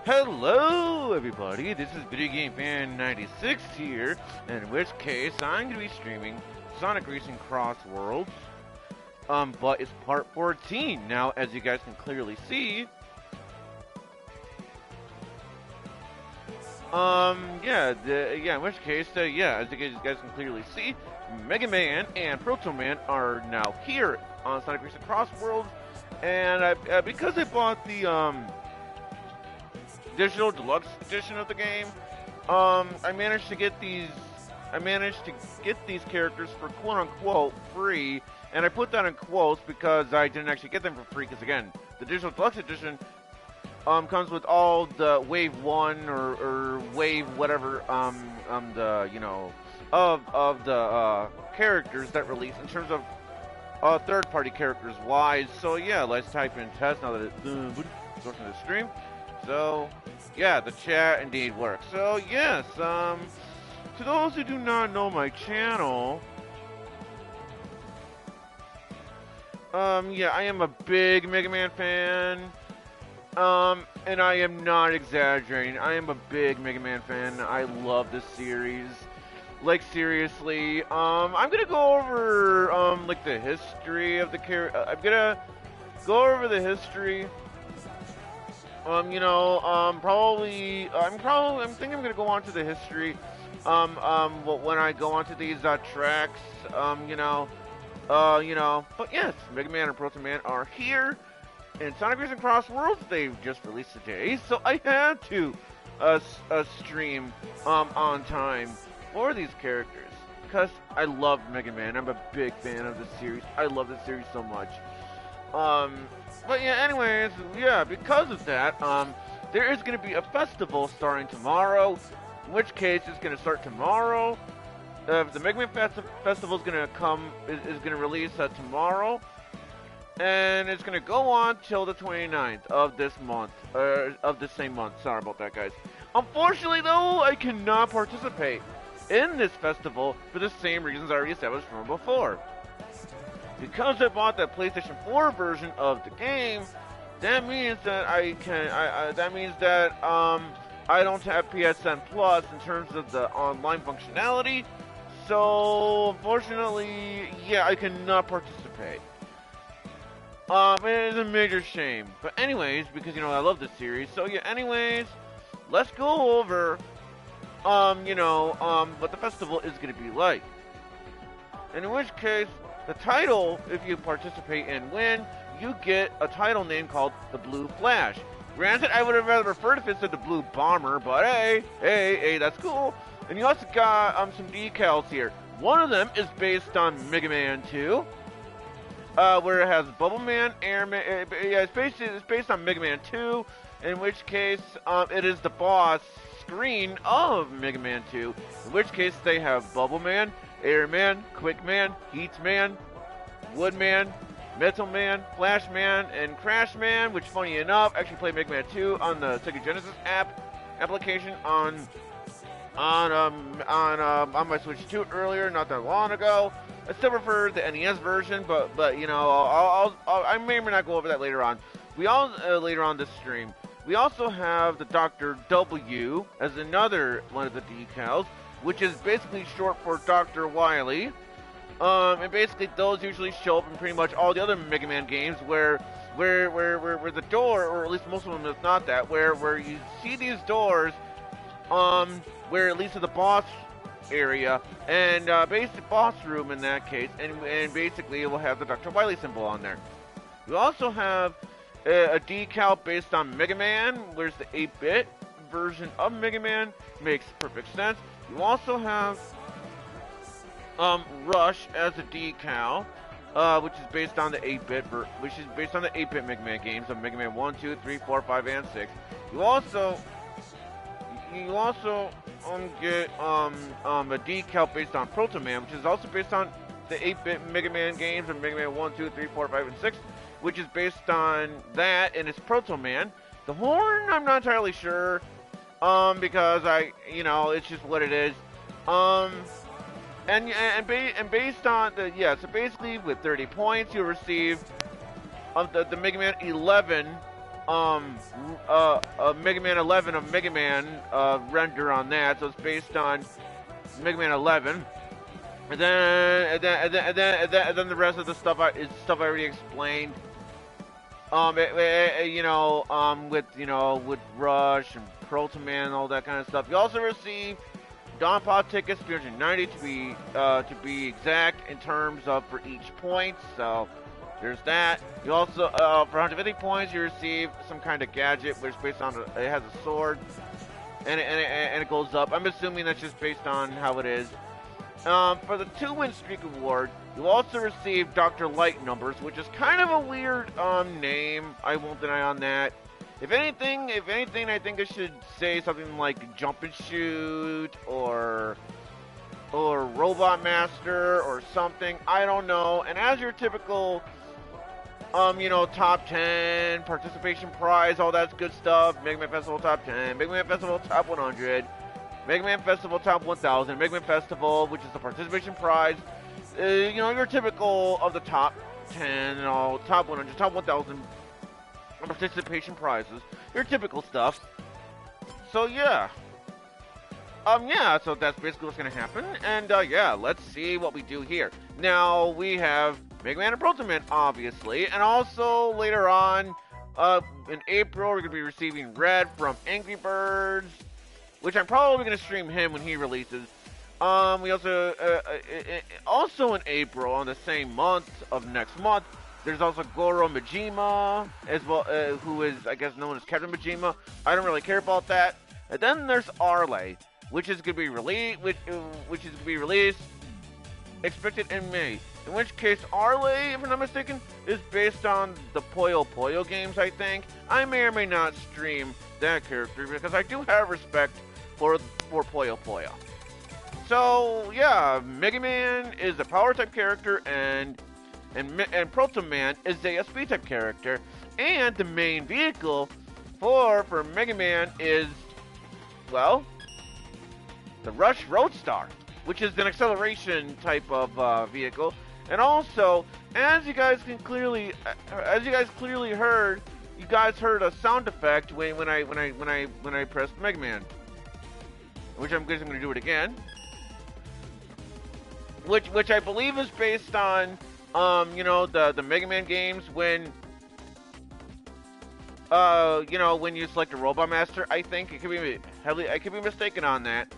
Hello, everybody. This is Video Game Fan 96 here, in which case I'm going to be streaming Sonic Racing Crossworlds. But it's part 14. Now, as you guys can clearly see, in which case, as you guys can clearly see, Mega Man and Proto Man are now here on Sonic Racing Crossworlds, and because I bought the digital deluxe edition of the game, I managed to get these characters for quote unquote free, and I put that in quotes because I didn't actually get them for free. Because again, the digital deluxe edition comes with all the wave 1 or wave whatever of the characters that release in terms of third party characters wise. So yeah, let's type in test now that it's going to the stream. So, yeah, the chat indeed works. So, yes, to those who do not know my channel, I am a big Mega Man fan, and I am not exaggerating. I am a big Mega Man fan. I love this series. Like, seriously, I'm gonna go over, the history of the character. I'm gonna go over the history. I'm thinking I'm gonna go on to the history, when I go onto these, tracks, but yes, Mega Man and Proto Man are here, and Sonic Racing Crossworlds, they've just released today, so I had to, stream, on time for these characters, because I love Mega Man. I'm a big fan of this series. I love this series so much. But yeah, anyways, yeah, because of that, there is going to be a festival starting tomorrow, in which case it's going to start tomorrow. The Mega Man Festival is going to release tomorrow, and it's going to go on till the 29th of this month, of this same month. Sorry about that, guys. Unfortunately, though, I cannot participate in this festival for the same reasons I already established from before. Because I bought the PlayStation 4 version of the game, that means that I don't have PSN Plus in terms of the online functionality. So unfortunately, yeah, I cannot participate. It is a major shame. But anyways, because I love this series. So yeah, anyways, let's go over what the festival is gonna be like. And in which case, the title, if you participate and win, you get a title name called the Blue Flash. Granted, I would have rather preferred if it said the Blue Bomber, but hey, that's cool. And you also got some decals here. One of them is based on Mega Man 2, where it has Bubble Man, Airman. It's based on Mega Man 2, in which case it is the boss screen of Mega Man 2. In which case they have Bubble Man, Airman, Quick Man, Heat Man, Wood Man, Metal Man, Flash Man, and Crash Man, which, funny enough, actually played Mega Man 2 on the Sega Genesis application on my Switch 2 earlier, not that long ago. I still prefer the NES version, but I may or may not go over that later on. Later on this stream. We also have the Dr. W as another one of the decals, which is basically short for Dr. Wily. And basically those usually show up in pretty much all the other Mega Man games where the door, or at least most of them, if not that, where you see these doors, where it leads to the boss area, and basic boss room in that case, and basically it will have the Dr. Wily symbol on there. We also have a decal based on Mega Man, where's the 8-bit version of Mega Man, makes perfect sense. You also have Rush as a decal, which is based on the 8-bit Mega Man games of Mega Man 1, 2, 3, 4, 5, and 6. You also get a decal based on Proto Man, which is also based on the 8-bit Mega Man games of Mega Man 1, 2, 3, 4, 5, and 6, which is based on that, and it's Proto Man. The horn, I'm not entirely sure, because it's just what it is. And based on so basically with 30 points, you'll receive the Mega Man 11 Mega Man 11 of Mega Man render on that, so it's based on Mega Man 11. And then the rest of the stuff is stuff I already explained. With Rush and Proto Man and all that kind of stuff. You also receive Dawn Pod tickets, 390 to be exact in terms of for each point. So there's that. You also for 150 points you receive some kind of gadget, which is based on it has a sword, and it goes up. I'm assuming that's just based on how it is. For the 2-win streak award, you also receive Dr. Light numbers, which is kind of a weird name. I won't deny on that. If anything, I think I should say something like Jump and Shoot or Robot Master or something. I don't know. And as your typical, top 10 participation prize, all that good stuff. Mega Man Festival top 10, Mega Man Festival top 100. Mega Man Festival Top 1000, Mega Man Festival, which is the participation prize. Your typical of the top 10, top 100, top 1000 participation prizes. Your typical stuff. So, yeah. So that's basically what's going to happen. And, let's see what we do here. Now, we have Mega Man and Proto Man, obviously. And also, later on, in April, we're going to be receiving Red from Angry Birds, which I'm probably going to stream him when he releases. We also in April, on the same month of next month, there's also Goro Majima, as well, who is, I guess, known as Captain Majima. I don't really care about that. And then there's Arley, which is going to be released, expected in May. In which case, Arley, if I'm not mistaken, is based on the Puyo Puyo games, I think. I may or may not stream that character because I do have respect for Puyo Puyo. So yeah, Mega Man is a power type character, and Proto Man is a speed type character, and the main vehicle for Mega Man is, well, the Rush Roadstar, which is an acceleration type of vehicle. And also, as you guys clearly heard, you guys heard a sound effect when I pressed Mega Man, which I'm going to do it again. Which I believe is based on the Mega Man games when when you select a Robot Master. I think I could be mistaken on that.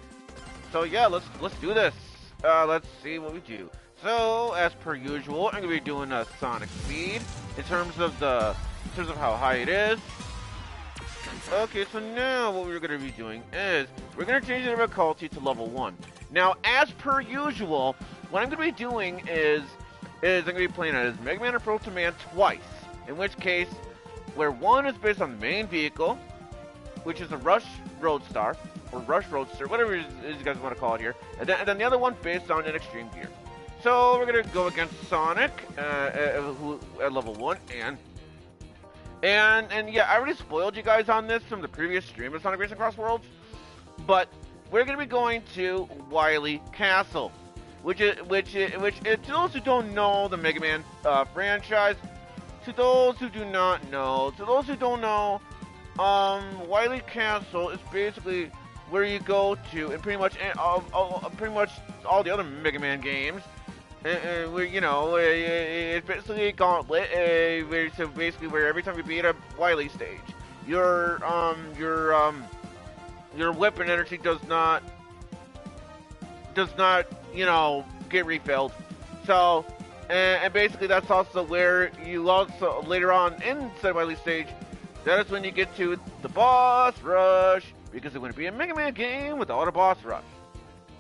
So yeah, let's do this. Let's see what we do. So as per usual, I'm gonna be doing a Sonic speed in terms of how high it is. Okay, so now what we're gonna be doing is we're gonna change the difficulty to level 1. Now, as per usual, what I'm gonna be doing is I'm gonna be playing as Mega Man and Proto Man twice. In which case, where one is based on the main vehicle, which is a Rush Roadstar or Rush Roadster, whatever it is you guys want to call it here, and then the other one based on an Extreme Gear. So we're gonna go against Sonic at level 1, and yeah, I already spoiled you guys on this from the previous stream of Sonic Racing Crossworlds, but we're gonna be going to Wily Castle, which to those who don't know the Mega Man franchise, to those who don't know, Wily Castle is basically where you go to in pretty much all the other Mega Man games. It's basically a gauntlet. So basically, where every time you beat a Wily stage, your weapon energy does not get refilled. So, and basically that's also where you also later on in said Wily stage, that is when you get to the boss rush, because it wouldn't be a Mega Man game without a boss rush.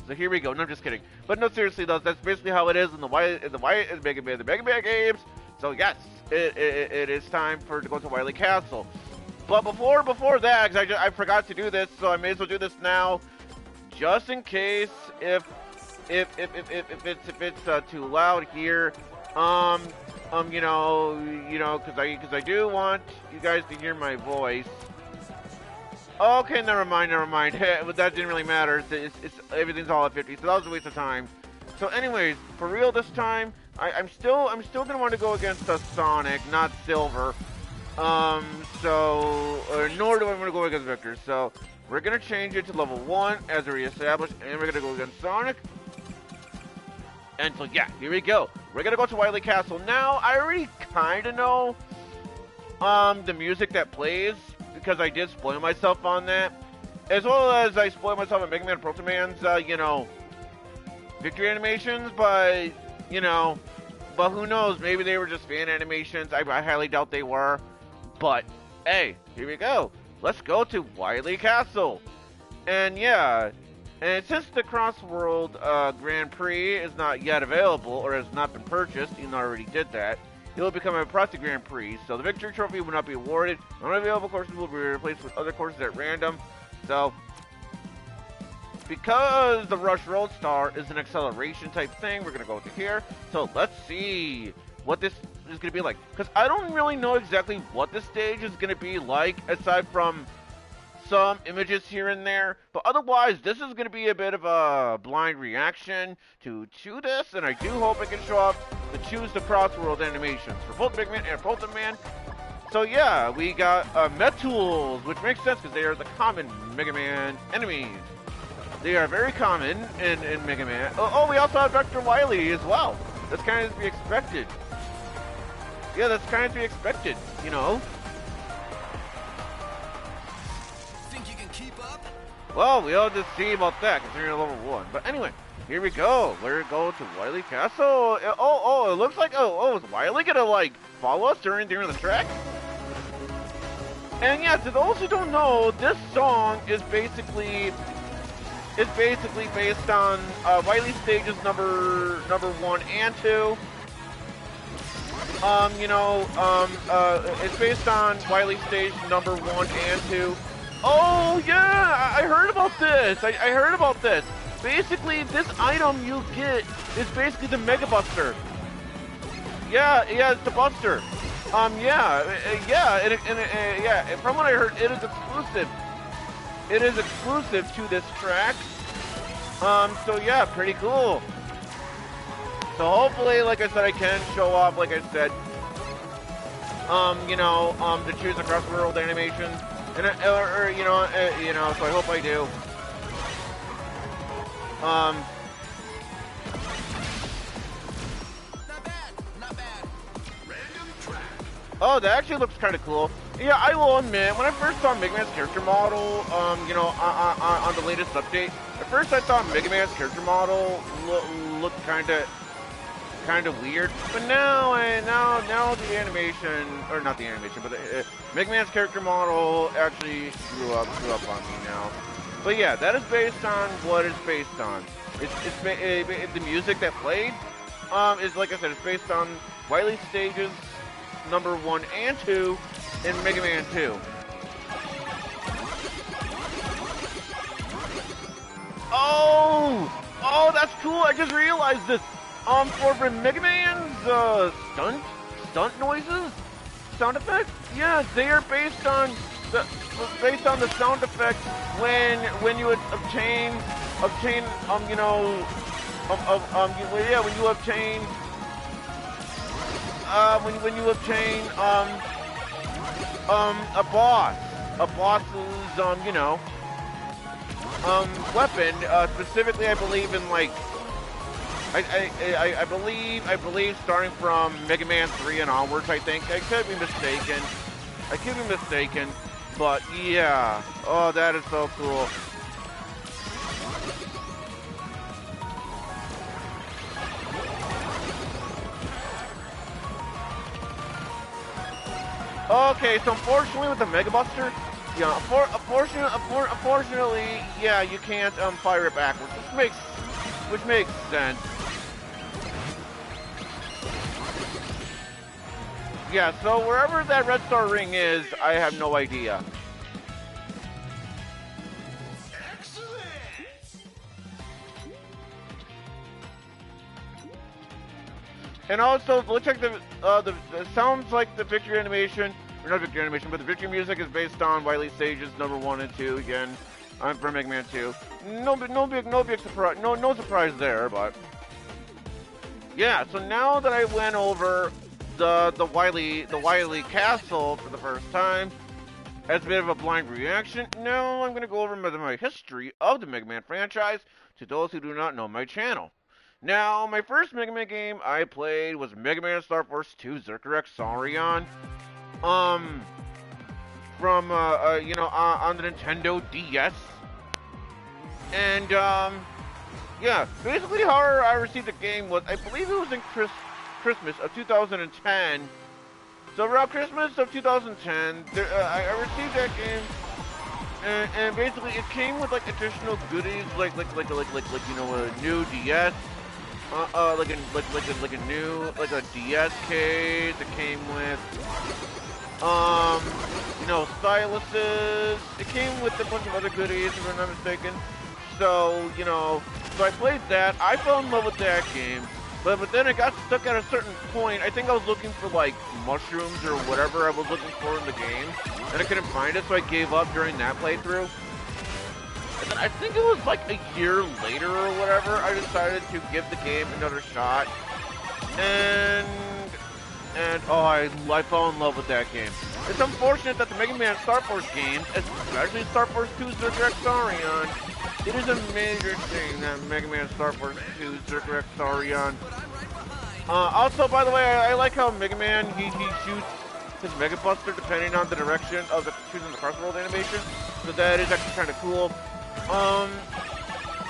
So here we go. No, I'm just kidding. But no, seriously though, that's basically how it is in the Mega Man games. So yes, it is time to go to Wily Castle. But before that, because I forgot to do this, so I may as well do this now, just in case if it's too loud here, because I do want you guys to hear my voice. Okay, never mind. But that didn't really matter. It's everything's all at 50, so that was a waste of time. So, anyways, for real this time, I'm still gonna want to go against Sonic, not Silver. Nor do I want to go against Victor. So we're gonna change it to level 1 as a reestablished, and we're gonna go against Sonic. And so yeah, here we go. We're gonna go to Wily Castle now. I already kind of know the music that plays because I did spoil myself on that, as well as I spoiled myself on Mega Man Proto Man's victory animations. But but who knows? Maybe they were just fan animations. I highly doubt they were. But hey, here we go. Let's go to Wily Castle. And yeah, and since the Crossworld Grand Prix is not yet available or has not been purchased, even though I already did that, it will become a Prosty Grand Prix. So the victory trophy will not be awarded. Unavailable courses will be replaced with other courses at random. So because the Rush Road Star is an acceleration type thing, we're gonna go to here. So let's see what this is gonna be like, because I don't really know exactly what this stage is gonna be like aside from some images here and there, but otherwise this is gonna be a bit of a blind reaction to this, and I do hope I can show off the Choose the Crossworld animations for both Mega Man and Proto Man. So yeah, we got Metools, which makes sense because they are the common Mega Man enemies. They are very common in Mega Man. Oh, we also have Dr. Wily as well. That's kind of to be expected. Yeah, that's kind of to be expected, you know. Think you can keep up? Well, we'll just see about that, considering level 1. But anyway, here we go. We're going to Wily Castle. Oh, it looks like, is Wily gonna, like, follow us during the track? And yeah, to those who don't know, this song is basically based on Wily stages number 1 and 2. It's based on Wily stage number 1 and 2. Oh yeah, I heard about this. I heard about this. Basically, this item you get is basically the Mega Buster. Yeah, it's the Buster. And from what I heard, it is exclusive. It is exclusive to this track. So yeah, pretty cool. So hopefully, like I said, I can show off, like I said, the Choose the Crossworld animation, and so I hope I do. Not bad. Random track. Oh, that actually looks kind of cool. Yeah, I will admit, when I first saw Mega Man's character model, on the latest update, at first I thought Mega Man's character model looked kind of weird, but now the animation, or not the animation, but Mega Man's character model actually grew up on me now. But yeah, that is based on what it's based on. It's the music that played is, like I said, it's based on Wily stages number 1 and 2 in Mega Man 2. Oh, that's cool. I just realized this. For Mega Man's stunt noises, sound effects, yeah, they are based on the sound effects when you obtain when you obtain a boss's weapon, specifically I believe in like I believe starting from Mega Man 3 and onwards, I think. I could be mistaken, but yeah. Oh, that is so cool. Okay, so unfortunately with the Mega Buster, yeah, unfortunately, yeah, you can't fire it backwards, which makes sense. Yeah, so wherever that red star ring is, I have no idea. Excellent. And also, it looks like the sounds like the victory animation, or not victory animation, but the victory music is based on Wily stages number 1 and 2 again. I'm from Mega Man 2. No big surprise. No surprise there, but yeah. So now that I went over the Wily Castle for the first time as a bit of a blind reaction. Now I'm going to go over my history of the Mega Man franchise to those who do not know my channel. Now, my first Mega Man game I played was Mega Man Star Force 2 Zerker Saurion. From on the Nintendo DS. And yeah, basically how I received the game was, I believe it was in Christmas of 2010. So around Christmas of 2010, I received that game, and basically it came with like additional goodies, like a new DS, like a DS case. It came with styluses. It came with a bunch of other goodies, if I'm not mistaken. So I played that. I fell in love with that game. But then I got stuck at a certain point. I think I was looking for like mushrooms or whatever I was looking for in the game, and I couldn't find it, so I gave up during that playthrough. And then I think it was like a year later or whatever, I decided to give the game another shot. And oh, I fell in love with that game. It's unfortunate that the Mega Man Star Force games, especially Star Force 2 Zerker Saurion, it is a major thing that Mega Man Star Force 2 Zerker Saurion. Also, by the way, I like how Mega Man, he shoots his Mega Buster depending on the direction of the choosing the Crossworld animation. So that is actually kind of cool.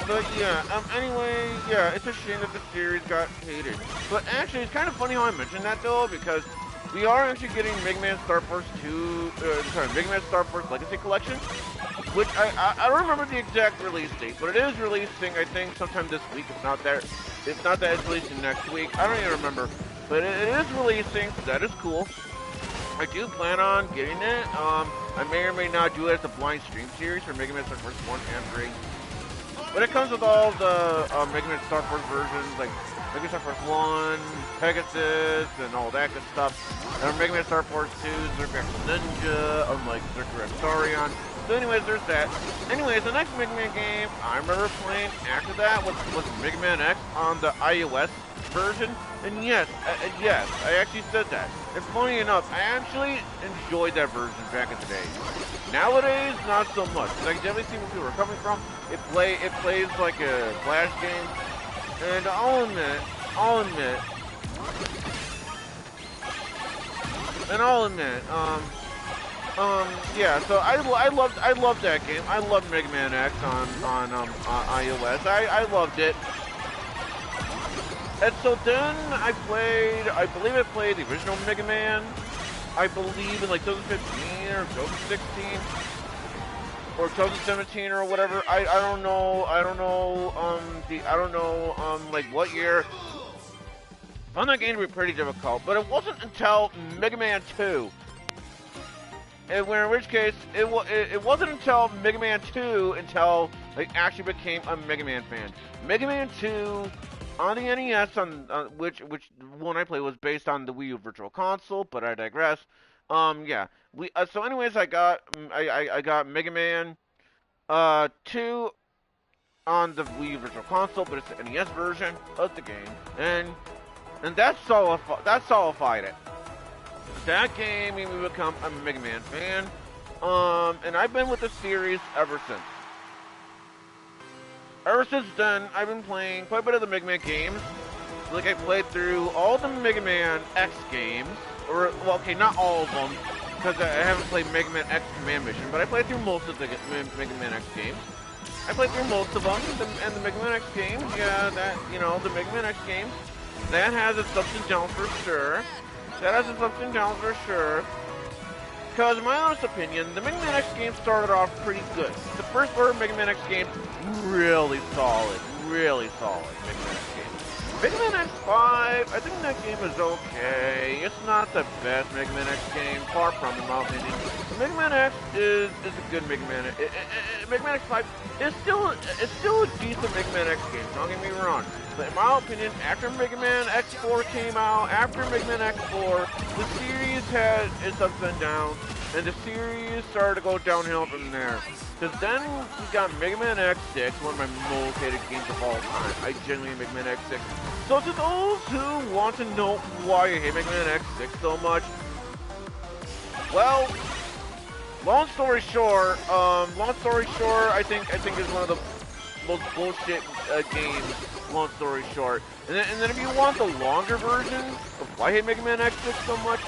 But yeah, anyway, yeah, it's a shame that the series got hated. But actually, it's kind of funny how I mentioned that though, because we are actually getting Mega Man Star Force 2, Mega Man Star Force Legacy Collection, which I don't remember the exact release date, but it is releasing, I think, sometime this week. It's not that it's releasing next week. I don't even remember, but it is releasing, so that is cool. I do plan on getting it. I may or may not do it as a blind stream series for Mega Man Star Force 1 and 3. But it comes with all the Mega Man Star Force versions, like Mega Man Star Force 1, Pegasus, and all that good stuff. And Mega Man Star Force 2, Zerker Ninja, unlike Zerker Saurion. So anyways, there's that. Anyways, the next Mega Man game I remember playing after that was Mega Man X on the iOS version. And yes, I actually said that. And funny enough, I actually enjoyed that version back in the day. Nowadays, not so much. I can definitely see where people are coming from. It plays like a Flash game. And I'll admit, yeah, so I loved that game. I loved Mega Man X on iOS. I loved it. And so then I believe I played the original Mega Man, I believe in like 2015 or 2016 or 2017 or whatever. I don't know like what year. I found that game to be pretty difficult, but it wasn't until Mega Man 2. In which case, it wasn't until Mega Man 2 until I actually became a Mega Man fan. Mega Man 2 on the NES, which one I played was based on the Wii U Virtual Console, but I digress. Yeah. So anyways, I got Mega Man 2 on the Wii U Virtual Console, but it's the NES version of the game, and that solidified it. That game made me become a Mega Man fan, and I've been with the series ever since. Ever since then, I've been playing quite a bit of the Mega Man games. Like, I played through all the Mega Man X games, or, well, okay, not all of them, because I haven't played Mega Man X Command Mission, but I played through most of the Mega Man X games. I played through most of them, and the Mega Man X games, yeah, the Mega Man X games, that has its ups and downs for sure. Because, in my honest opinion, the Mega Man X games started off pretty good. The first four Mega Man X games, really solid Mega Man X games. Mega Man X5, I think that game is okay. It's not the best Mega Man X game, far from, in my opinion. But Mega Man X is a good Mega Man. Mega Man X5 is still a decent Mega Man X game. Don't get me wrong. But in my opinion, after Mega Man X4 came out, after Mega Man X4, the series had its ups and downs. And the series started to go downhill from there. Because then we got Mega Man X6, one of my most hated games of all time. I genuinely hate Mega Man X6. So to those who want to know why I hate Mega Man X6 so much, well, long story short, I think is one of the most bullshit games. Long story short, and then if you want the longer version of why I hate Mega Man X6 so much,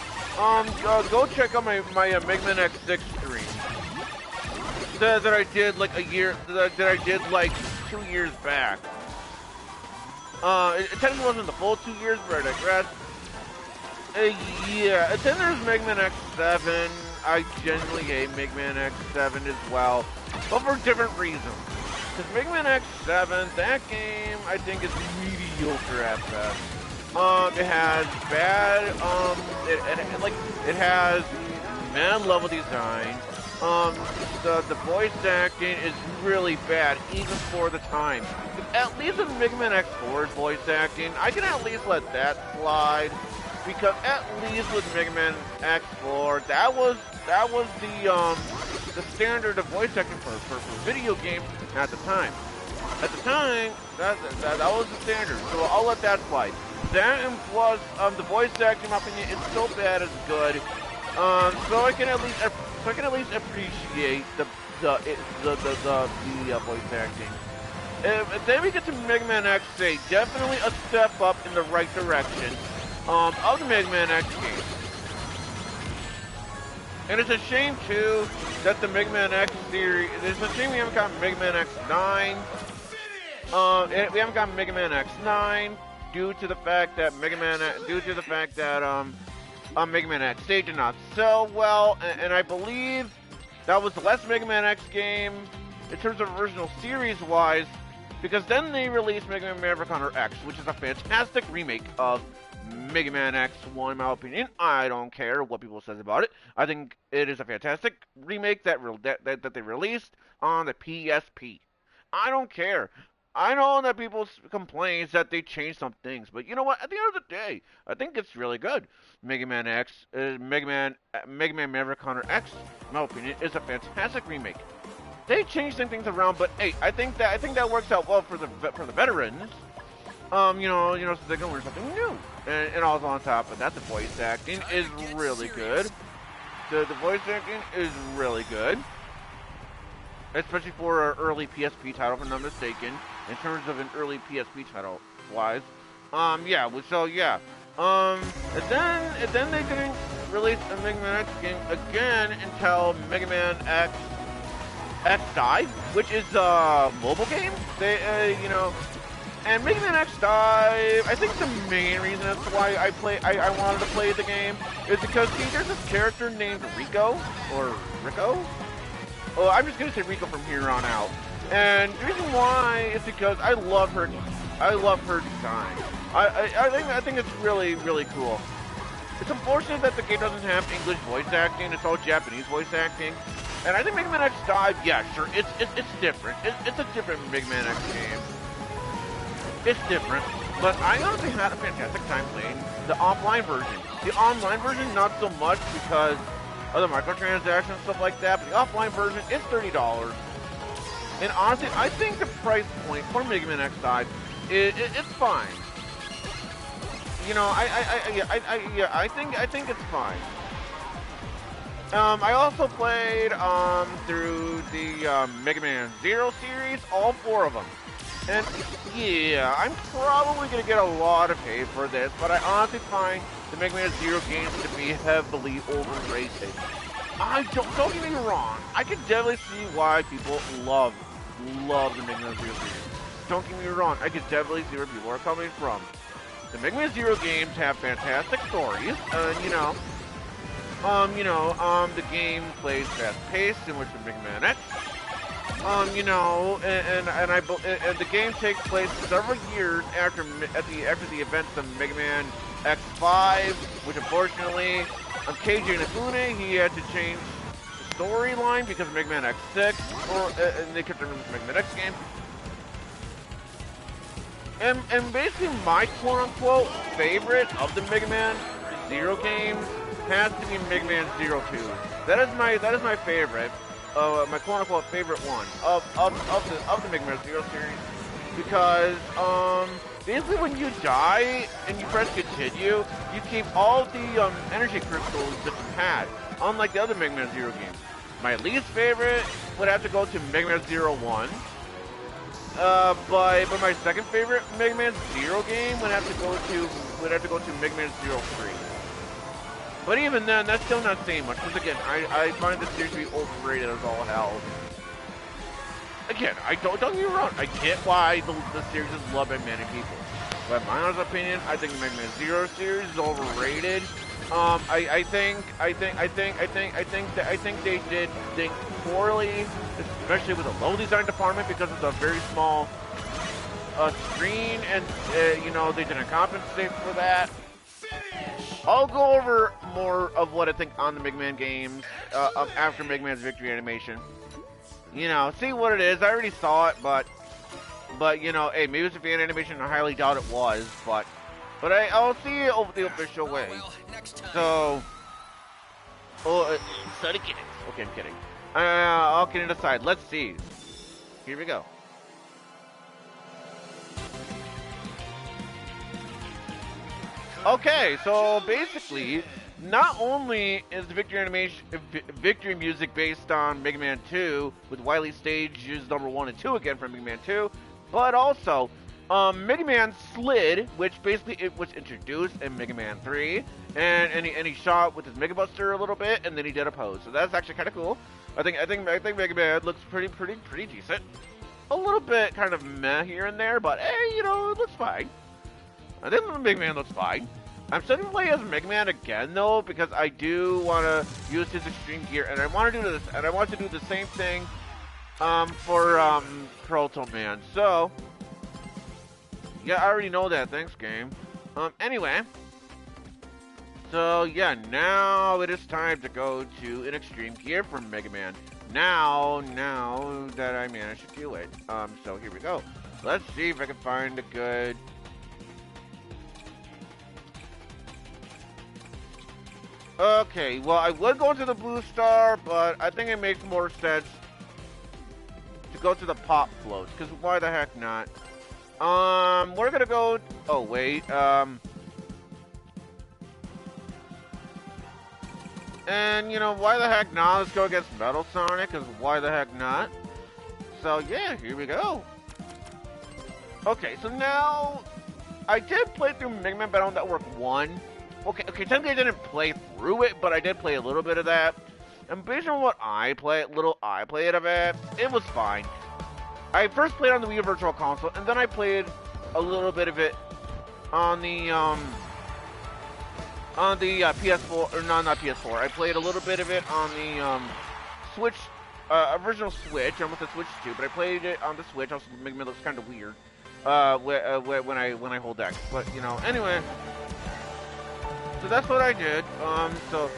go check out my Mega Man X6 stream that I did like that I did like 2 years back. It technically wasn't the full 2 years, but I digress. Yeah, and then there's Mega Man X7. I genuinely hate Mega Man X7 as well, but for different reasons. Because Mega Man X7, that game, I think is mediocre at best. It has bad, it has bad level design. The voice acting is really bad, even for the time. At least in Mega Man X4's voice acting, I can at least let that slide. Because at least with Mega Man X4, that was the standard of voice acting for video games at the time. At the time, that was the standard, so I'll let that slide. That and plus, the voice acting, in my opinion, is so bad as good. So I can at least appreciate the voice acting. If then we get to Mega Man X8, definitely a step up in the right direction. Of the Mega Man X game. And it's a shame, too, that the Mega Man X series... It's a shame we haven't gotten Mega Man X9. We haven't gotten Mega Man X9 due to the fact that Mega Man X8 did not sell well, and I believe that was the last Mega Man X game in terms of original series-wise, because then they released Mega Man Maverick Hunter X, which is a fantastic remake of Mega Man X1, in my opinion. I don't care what people says about it. I think it is a fantastic remake that they released on the PSP. I don't care. I know that people complain that they changed some things, but you know what? At the end of the day, I think it's really good. Mega Man Maverick Hunter X, in my opinion, is a fantastic remake. They changed some things around, but hey, I think that works out well for the veterans. So they can learn something new. And also on top of that, the voice acting is really good. The voice acting is really good. Especially for an early PSP title, if I'm not mistaken. In terms of an early PSP title wise. And then they didn't release a Mega Man X game again until Mega Man X Dive, which is a mobile game. And Mega Man X Dive, I think the main reason as to why I wanted to play the game is because, see, there's this character named Rico, or Rico? Oh, I'm just gonna say Rico from here on out. And the reason why is because I love her design. I think it's really, really cool. It's unfortunate that the game doesn't have English voice acting, it's all Japanese voice acting. And I think Mega Man X Dive, yeah, sure, it's different. It's a different Mega Man X game. It's different, but I honestly had a fantastic time playing the offline version. The online version, not so much because of the microtransactions and stuff like that, but the offline version is $30. And honestly, I think the price point for Mega Man X Dive, it's fine. I think it's fine. I also played through the Mega Man Zero series, all 4 of them. And yeah, I'm probably gonna get a lot of hate for this, but I honestly find the Mega Man Zero games to be heavily overrated. Don't get me wrong, I can definitely see why people love the Mega Man Zero series. Don't get me wrong, I can definitely see where people are coming from. The Mega Man Zero games have fantastic stories, the game plays fast-paced, similar to Mega Man X. And the game takes place several years after the events of Mega Man X5, which unfortunately, Keiji Inafune, he had to change the storyline because of Mega Man X6, and they kept it with Mega Man X game. And basically my quote-unquote favorite of the Mega Man Zero games has to be Mega Man Zero 2. That is my favorite, my quote unquote favorite one of the Mega Man Zero series, because basically when you die and you press continue, you keep all the energy crystals that you had, unlike the other Mega Man Zero games. My least favorite would have to go to Mega Man Zero 1. But my second favorite Mega Man Zero game would have to go to Mega Man Zero 3. But even then, that's still not saying much, because again, I find this series to be overrated as all hell. Again, don't get me wrong, I get why the series is loved by many people. But in my honest opinion, I think the Mega Man Zero series is overrated. I think they did things poorly, especially with the low design department, because it's a very small screen, and you know, they didn't compensate for that. I'll go over more of what I think on the Mega Man games after Mega Man's victory animation. You know, see what it is. I already saw it, but you know, hey, maybe it's a fan animation. I highly doubt it was, but I'll see it over the official way. So, Sonic kidding. Okay, I'm kidding. All kidding aside, let's see. Here we go. Okay, so basically, not only is the victory music based on Mega Man 2 with Wily Stages number 1 and 2 again from Mega Man 2, but also Mega Man slid, which basically it was introduced in Mega Man 3, and he shot with his Mega Buster a little bit, and then he did a pose. So that's actually kind of cool. I think Mega Man looks pretty decent. A little bit kind of meh here and there, but hey, you know, it looks fine. I think Mega Man looks fine. I'm still gonna play as Mega Man again though, because I do want to use his extreme gear, and I want to do this, and I want to do the same thing for Proto Man. So yeah, I already know that. Thanks, game. Anyway, so yeah, now it is time to go to an extreme gear for Mega Man. Now that I managed to do it, so here we go. Let's see if I can find a good. Okay, well, I would go into the Blue Star, but I think it makes more sense to go to the Pop Floats, because why the heck not? We're gonna go... Oh, wait, and, you know, why the heck not? Let's go against Metal Sonic, because why the heck not? So, yeah, here we go. Okay, so now... I did play through Mega Man Battle Network 1. Okay, technically I didn't play through it, but I did play a little bit of that. And based on what I played of it, it was fine. I first played on the Wii Virtual Console, and then I played a little bit of it on the PS4, or no, not PS4. I played a little bit of it on the Switch, original Switch. I almost said Switch 2, but I played it on the Switch. Also, Mega Man looks kind of weird when I hold X. But you know, anyway. So that's what I did. So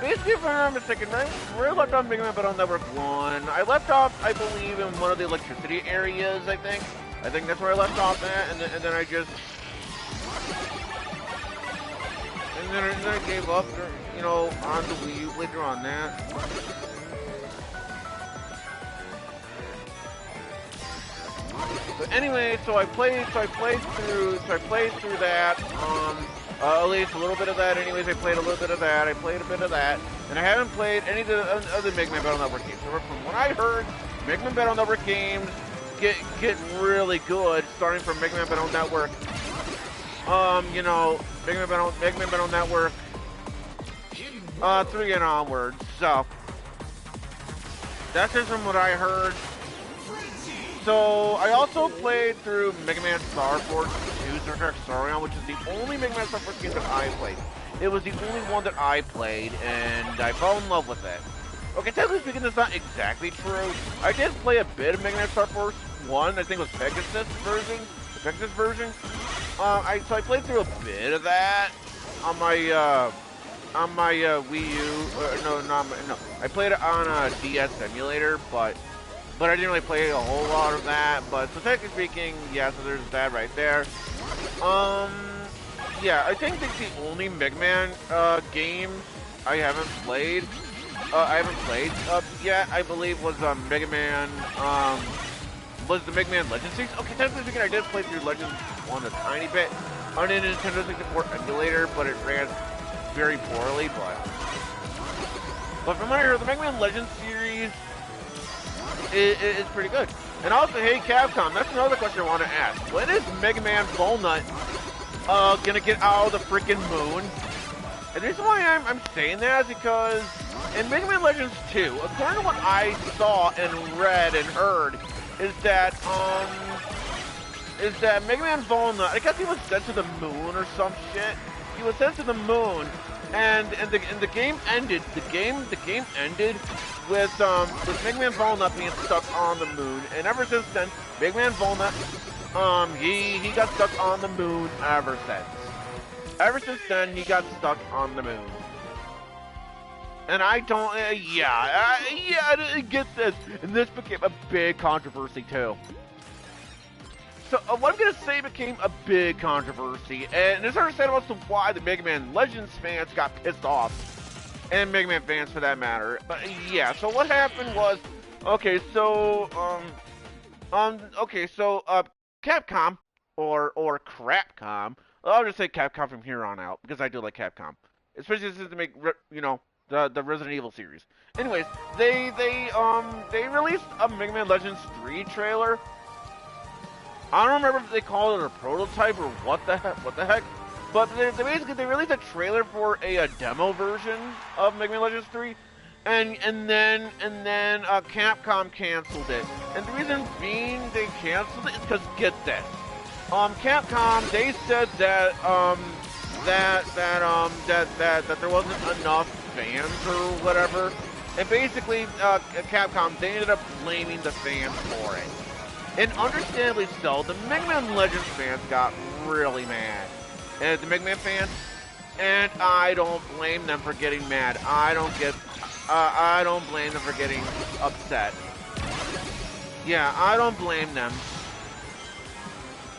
basically, if I'm not mistaken, where I left off Mega Man Battle Network 1, I left off, I believe, in one of the electricity areas. I think that's where I left off at, and then I just, and then I gave up, you know, on the Wii U later on that. But anyway, so I played through that. At least a little bit of that. Anyways, I played a little bit of that. I played a bit of that, and I haven't played any of the other Mega Man Battle Network games. So from what I heard, Mega Man Battle Network games get really good, starting from Mega Man Battle Network. You know, Mega Man Battle Network 3 and onwards. So that's just from what I heard. So, I also played through Mega Man Star Force 2 Star Trek Sorion, which is the only Mega Man Star Force game that I played. It was the only one that I played, and I fell in love with it. Okay, technically speaking, that's not exactly true. I did play a bit of Mega Man Star Force 1, I think it was Pegasus version. So I played through a bit of that on my Wii U. No. I played it on a DS emulator, but I didn't really play a whole lot of that. But so technically speaking, yeah. So there's that right there. Yeah, I think that's the only Mega Man game I haven't played. I haven't played yet, I believe, was Mega Man, was the Mega Man Legends series. Okay, technically speaking, I did play through Legends 1 a tiny bit on a Nintendo 64 emulator, but it ran very poorly, but from what I heard, the Mega Man Legends series is pretty good. And also, hey Capcom, that's another question I want to ask. When is Mega Man Volnut gonna get out of the freaking moon? And the reason why I'm saying that is because in Mega Man Legends 2, according to what I saw and read and heard, is that Mega Man Volnut, I guess he was sent to the moon or some shit. He was sent to the moon, and the game ended. The game ended with Mega Man Volnut being stuck on the moon, and ever since then, Mega Man Volnut, he got stuck on the moon ever since. Ever since then, he got stuck on the moon. And I don't, I didn't get this, and this became a big controversy too. So what I'm gonna say became a big controversy, and it's understandable as to why the Mega Man Legends fans got pissed off, and Mega Man fans for that matter. But yeah, so what happened was, Capcom or Crapcom. I'll just say Capcom from here on out because I do like Capcom, especially since they make the Resident Evil series. Anyways, they released a Mega Man Legends 3 trailer. I don't remember if they called it a prototype or what the heck. But they released a trailer for a demo version of Mega Man Legends 3, and then Capcom canceled it. And the reason being they canceled it is because, get this, Capcom, they said that there wasn't enough fans or whatever, and basically Capcom, they ended up blaming the fans for it. And understandably so, the Mega Man Legends fans got really mad. And the Mega Man fans, and I don't blame them for getting mad. I don't blame them for getting upset. Yeah, I don't blame them.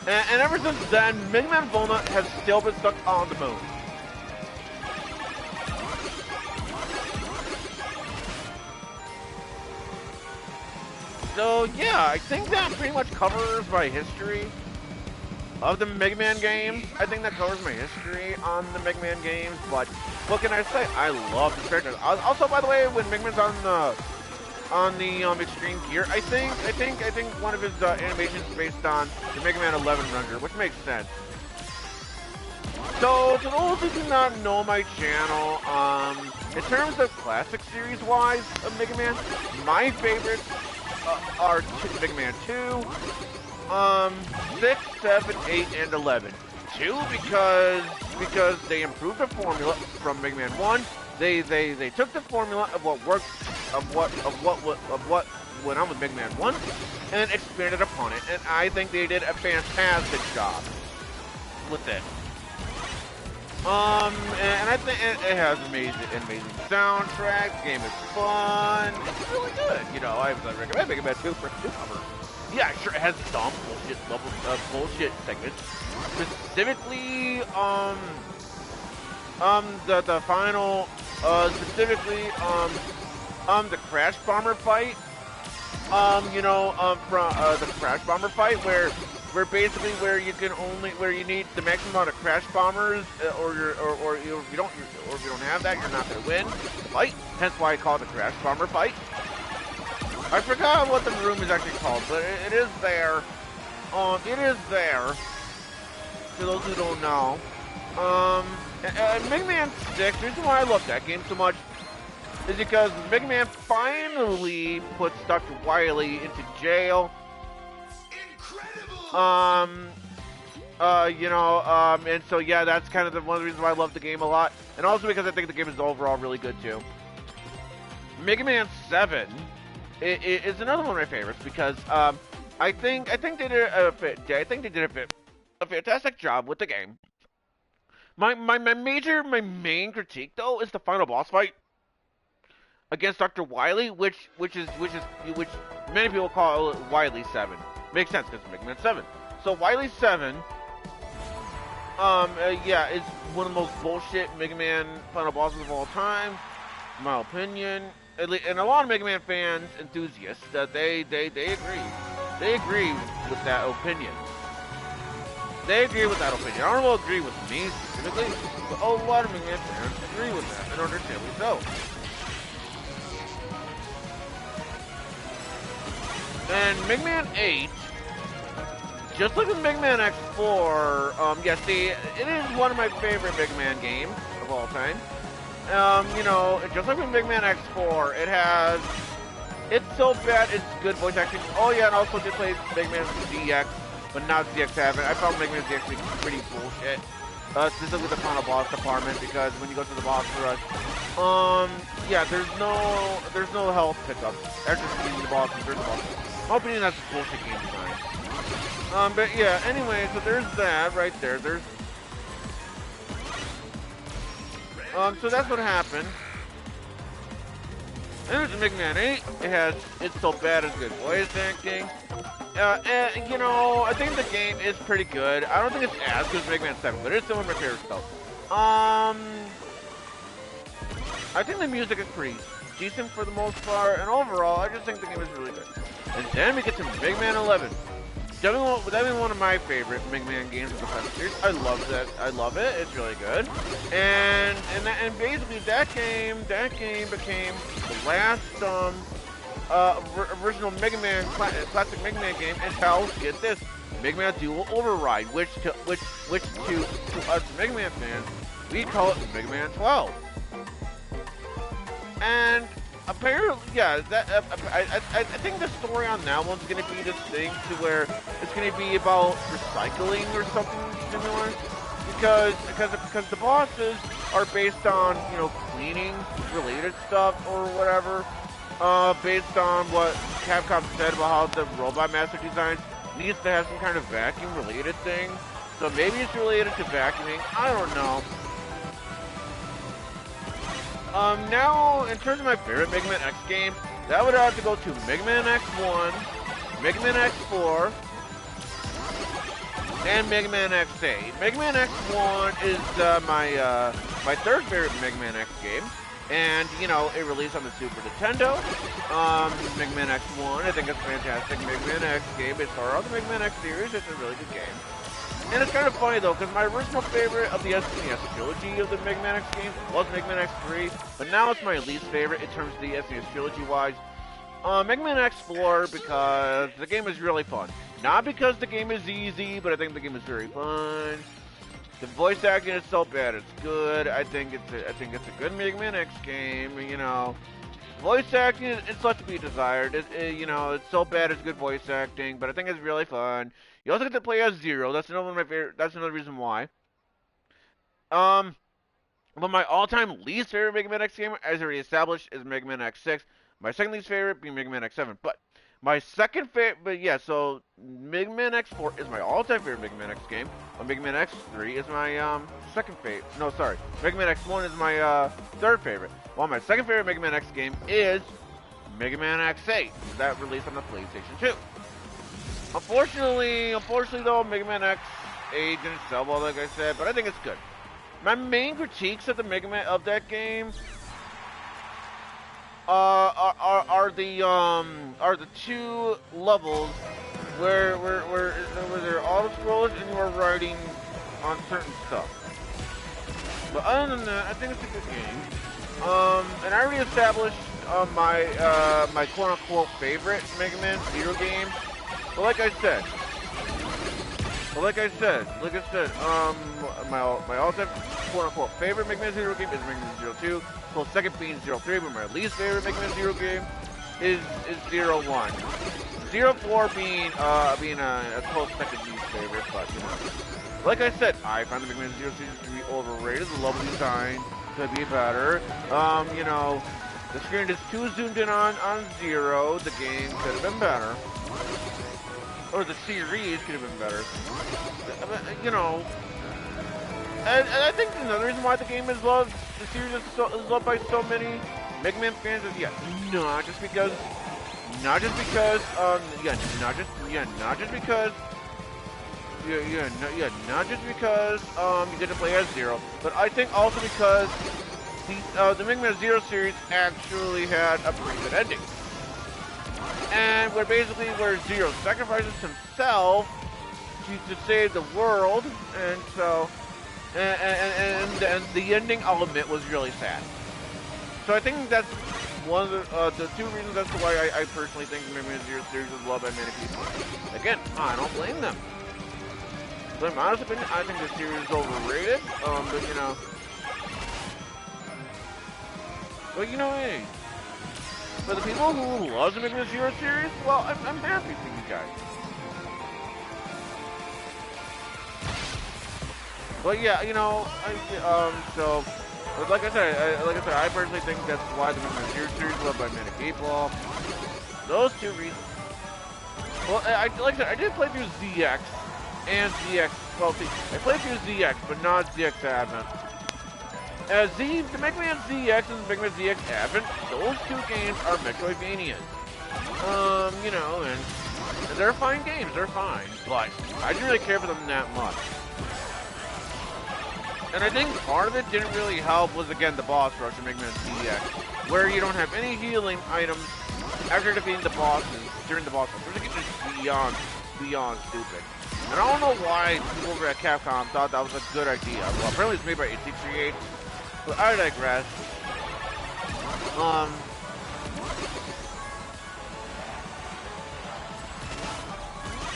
And ever since then, Mega Man Volnut has still been stuck on the moon. So yeah, I think that pretty much covers my history of the Mega Man games. I think that covers my history on the Mega Man games, but what can I say? I love the characters. Also, by the way, when Mega Man's on the Extreme Gear, I think one of his animations is based on the Mega Man 11 render, which makes sense. So, to those who do not know my channel, in terms of classic series-wise of Mega Man, my favorites are Mega Man 2, 6, 7, 8, and 11. 2 because they improved the formula from Mega Man 1. They took the formula of what worked, of what went on with Mega Man 1 and expanded upon it. And I think they did a fantastic job with it. And I think it has amazing soundtrack. The game is fun. It's really good. You know, I would recommend Mega Man 2 for newcomers. Yeah, sure, it has some bullshit segments. Specifically, the final, the Crash Bomber fight. The Crash Bomber fight where basically where you need the maximum amount of Crash Bombers, or if you don't have that, you're not gonna win the fight. Hence why I call it the Crash Bomber fight. I forgot what the room is actually called, but it is there. It is there. For those who don't know. Mega Man 6, the reason why I love that game so much is because Mega Man finally put Dr. Wily into jail. Incredible! And so yeah, that's kind of one of the reasons why I love the game a lot. And also because I think the game is overall really good too. Mega Man 7 is another one of my favorites because I think they did a fantastic job with the game. My main critique though is the final boss fight against Dr. Wily, which many people call Wily 7. Makes sense because Mega Man 7. So Wily 7, is one of the most bullshit Mega Man final bosses of all time, in my opinion. and a lot of Mega Man fans, enthusiasts, that they agree. They agree with that opinion. They agree with that opinion. I don't know if they'll agree with me specifically, but a lot of Mega Man fans agree with that, and understandably so. And Mega Man 8, just like with Mega Man X4, yeah, see, it is one of my favorite Mega Man games of all time. You know, just like with Mega Man X4, it's so bad, it's good voice acting. Oh yeah, and also did play Mega Man ZX, but not ZX7. I found Mega Man ZX to be pretty bullshit. Specifically the final boss department, because when you go to the boss rush, yeah, there's no health pickup. After defeating the boss, there's the boss. In my opinion, that's bullshit game design. But yeah, anyway, so there's that right there. So that's what happened. And there's Mega Man 8. It's so bad it's good voice acting. And, you know, I think the game is pretty good. I don't think it's as good as Mega Man 7, but it's still one of my favorite stuff. I think the music is pretty decent for the most part, and overall, I just think the game is really good. And then we get to Mega Man 11. Definitely one of my favorite Mega Man games of the past series. I love that. I love it. It's really good. And basically that game became the last original Mega Man classic Mega Man game until, get this, Mega Man Dual Override, which to us Mega Man fans, we call it Mega Man 12. And apparently, yeah, I think the story on that one's gonna be this thing to where it's gonna be about recycling or something similar, because the bosses are based on, you know, cleaning related stuff or whatever, based on what Capcom said about how the Robot Master designs needs to have some kind of vacuum related thing. So maybe it's related to vacuuming. I don't know. Now, in terms of my favorite Mega Man X game, that would have to go to Mega Man X1, Mega Man X4, and Mega Man X8. Mega Man X1 is my third favorite Mega Man X game, and, you know, it released on the Super Nintendo. Mega Man X1, I think it's a fantastic Mega Man X game. It's part of the Mega Man X series. It's a really good game. And it's kind of funny though, because my original favorite of the SNES trilogy of the Mega Man X games was Mega Man X3, but now it's my least favorite in terms of the SNES trilogy wise. Mega Man X4, because the game is really fun. Not because the game is easy, but I think the game is very fun. The voice acting is so bad, it's good. I think it's a good Mega Man X game. You know, voice acting it's left to be desired. You know, it's so bad it's good voice acting, but I think it's really fun. You also get to play as Zero. That's another one of my favorite. That's another reason why. But my all-time least favorite Mega Man X game, as already established, is Mega Man X6. My second least favorite being Mega Man X7. But my second favorite, but yeah, so Mega Man X4 is my all-time favorite Mega Man X game. Mega Man X3 is my second favorite. No, sorry, Mega Man X1 is my third favorite. While my second favorite Mega Man X game is Mega Man X8. That released on the PlayStation 2. Unfortunately though, Mega Man X8 didn't sell well, like I said, but I think it's good. My main critiques of the Mega Man of that game are the two levels where they're auto scrollers and you are riding on certain stuff. But other than that, I think it's a good game. And I already established my quote unquote favorite Mega Man Zero game. But like I said, my all-time quote-unquote favorite Mega Man Zero game is Mega Man Zero 2. Close second being Zero 3, but my least favorite Mega Man Zero game is Zero 1. Zero 4 being a close second least favorite, but you know. Like I said, I find the Mega Man Zero series to be overrated. The level design could be better. You know, the screen is too zoomed in on Zero. The game could have been better. Or the series could have been better. You know, and I think another reason why the game is loved, the series is loved by so many Mega Man fans is not just because you get to play as Zero, but I think also because the Mega Man Zero series actually had a pretty good ending. And where Zero sacrifices himself to save the world, and so and the ending element was really sad. So I think that's one of the two reasons as to why I personally think the Mega Man Zero series is loved by many people. Again, I don't blame them. But in my honest opinion, I think this series is overrated. But you know, hey, for the people who love the Mega Man Zero series, well, I'm happy for you guys. But yeah, you know, but like I said, I personally think that's why the Mega Man Zero series is loved by many people. Those two reasons. Well, like I said, I did play through ZX and ZX. Well, see, I played through ZX, but not ZX Advent. The Mega Man ZX and the Mega Man ZX Advent, those two games are Metroidvanias. You know, and they're fine games, they're fine, but I didn't really care for them that much. And I think part of it didn't really help was, again, the boss rush in Mega Man ZX, where you don't have any healing items after defeating the bosses during the boss rush. It's just beyond stupid. And I don't know why people over at Capcom thought that was a good idea. Well, apparently it's made by 838, but I digress.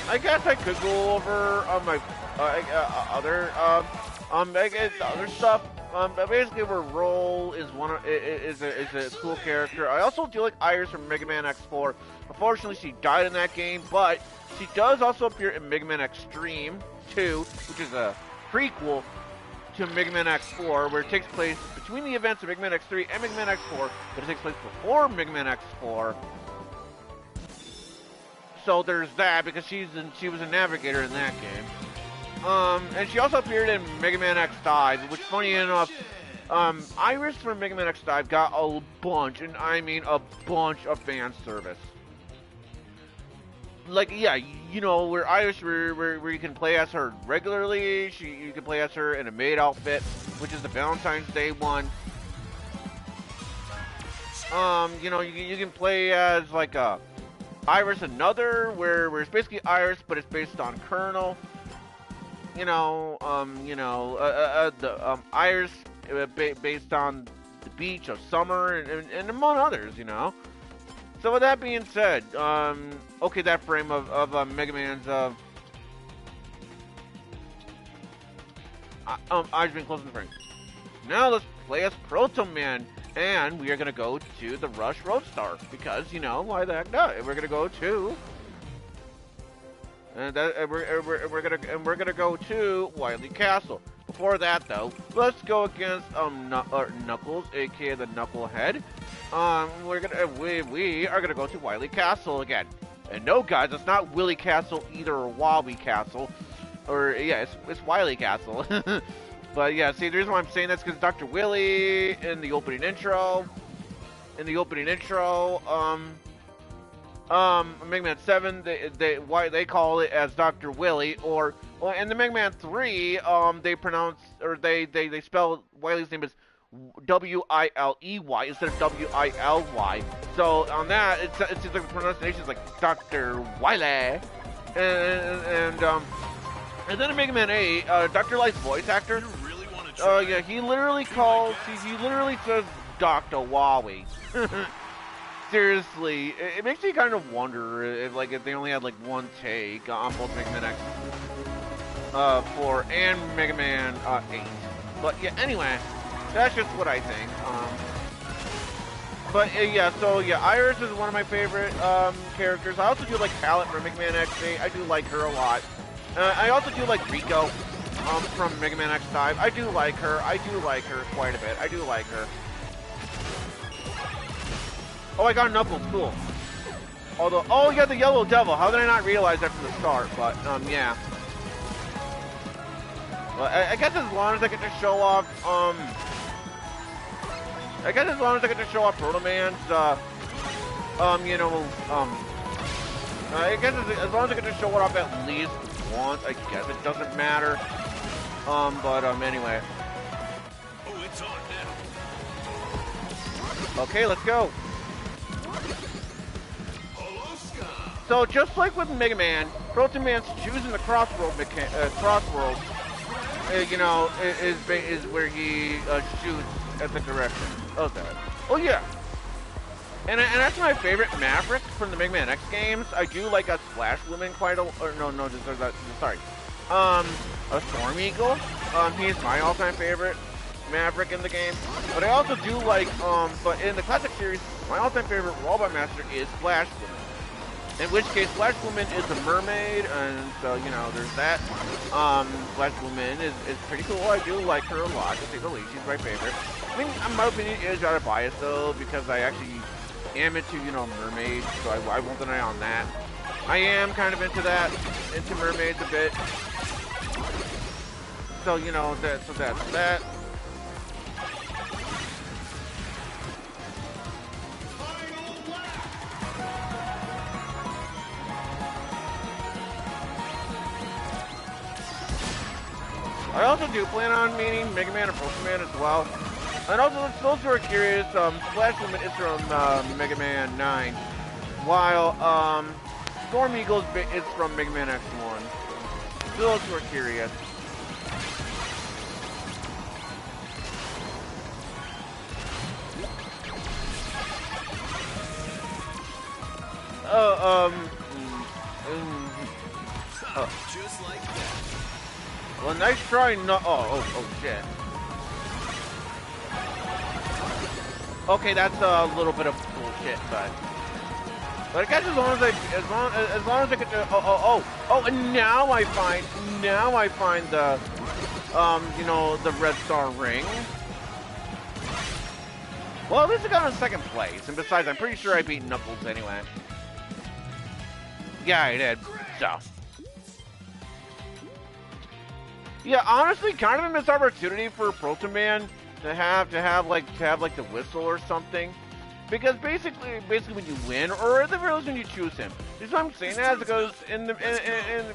I guess I could go over my other stuff. But basically, where Roll is is a cool character. I also do like Iris from Mega Man X4. Unfortunately, she died in that game, but she does also appear in Mega Man Extreme 2, which is a prequel to Mega Man X4, where it takes place between the events of Mega Man X3 and Mega Man X4, but it takes place before Mega Man X4. So there's that, because she was a navigator in that game. And she also appeared in Mega Man X5, which, funny enough, Iris from Mega Man X5 got a bunch, and I mean a bunch of fan service. Like, yeah, you know, where Iris, where you can play as her regularly, you can play as her in a maid outfit, which is the Valentine's Day one. You know, you can play as, like, Iris Another, where it's basically Iris, but it's based on Colonel. Iris based on the beach of summer and among others, you know. So with that being said, okay, that frame of Mega Man's I've been closing the frame. Now let's play as Proto Man, and we are gonna go to the Rush Roadstar because, you know, why the heck not? We're gonna go to. And we're gonna go to Wily Castle. Before that, though, let's go against Knuckles, aka the Knucklehead. We are gonna go to Wily Castle again. And no, guys, it's not Willy Castle either, or Wobbly Castle, or yeah, it's Wily Castle. But yeah, see, the reason why I'm saying that's because Dr. Willy in the opening intro. Mega Man 7, they call it as Dr. Willy, or well, in the Mega Man 3, they pronounce, or they spell Wily's name as W-I-L-E-Y instead of W-I-L-Y. So on that, it seems like the pronunciation is like Dr. Wily, and then in Mega Man 8, Dr. Light's voice actor, yeah, he literally says Dr. Wowie. Seriously, it makes me kind of wonder if they only had like one take on both Mega Man X 4 and Mega Man 8. But yeah, anyway, that's just what I think. Iris is one of my favorite characters. I also do like Palette from Mega Man X8. I do like her a lot. I also do like Rico from Mega Man X5. I do like her quite a bit. I do like her. Oh, I got Knuckles, cool. Although, oh, you got the Yellow Devil. How did I not realize that from the start? But, yeah. Well, I guess as long as I get to show off, Proto Man's, I guess as long as I get to show it off at least once, I guess it doesn't matter. Anyway. Oh, it's on now. Okay, let's go. So just like with Mega Man, Proto Man's choosing the crossworld, you know, is where he shoots at the direction of that. Oh yeah. And that's my favorite Maverick from the Mega Man X games. I do like a Splash Woman quite a, or no, sorry. A Storm Eagle. He's my all-time favorite Maverick in the game. But I also do like, but in the classic series, my all-time favorite Robot Master is Splash Woman. In which case, Splash Woman is a mermaid, and so, you know, there's that. Splash Woman is pretty cool. I do like her a lot, to say the least. She's my favorite. I mean, in my opinion, is rather biased, though, because I actually am into, you know, mermaids, so I won't deny on that. I am kind of into mermaids a bit. So, you know, that's that. I also do plan on meeting Mega Man and Proto Man as well. And also, those who are curious, Splash Woman is from Mega Man 9, while Storm Eagle is from Mega Man X1. For those who are curious. Just like that. Well, nice try. No. Oh shit. Okay, that's a little bit of bullshit, but I guess as long as I get to and now I find the you know, the red star ring. Well, at least I got in second place, and besides, I'm pretty sure I beat Knuckles anyway. Yeah, I did. So. Yeah, honestly, kind of a missed opportunity for Proto Man to have like the whistle or something, because basically when you win, or at the very least when you choose him, this is what I'm saying, as it goes in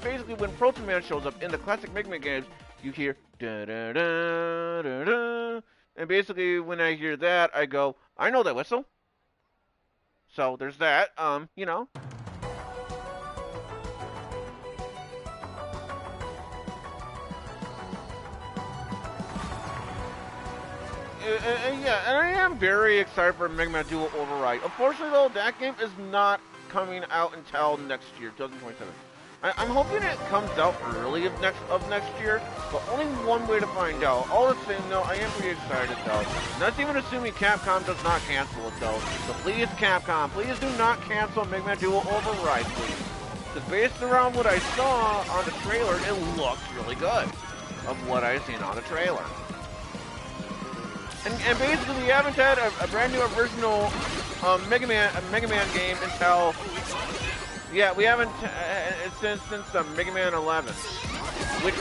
basically when Proto Man shows up in the classic Mega Man games, you hear da da da da da, and basically when I hear that, I go, I know that whistle. So there's that. You know. Yeah, and I am very excited for Mega Man Dual Override. Unfortunately, though, that game is not coming out until next year, 2027. I'm hoping it comes out early of next year, but only one way to find out. All the same, though, I am pretty excited, though. Not even assuming Capcom does not cancel it, though. So please, Capcom, please do not cancel Mega Man Dual Override, please. Because based around what I saw on the trailer, it looks really good of what I've seen on the trailer. And basically, we haven't had a brand new original Mega Man game until, yeah, we haven't since Mega Man 11, which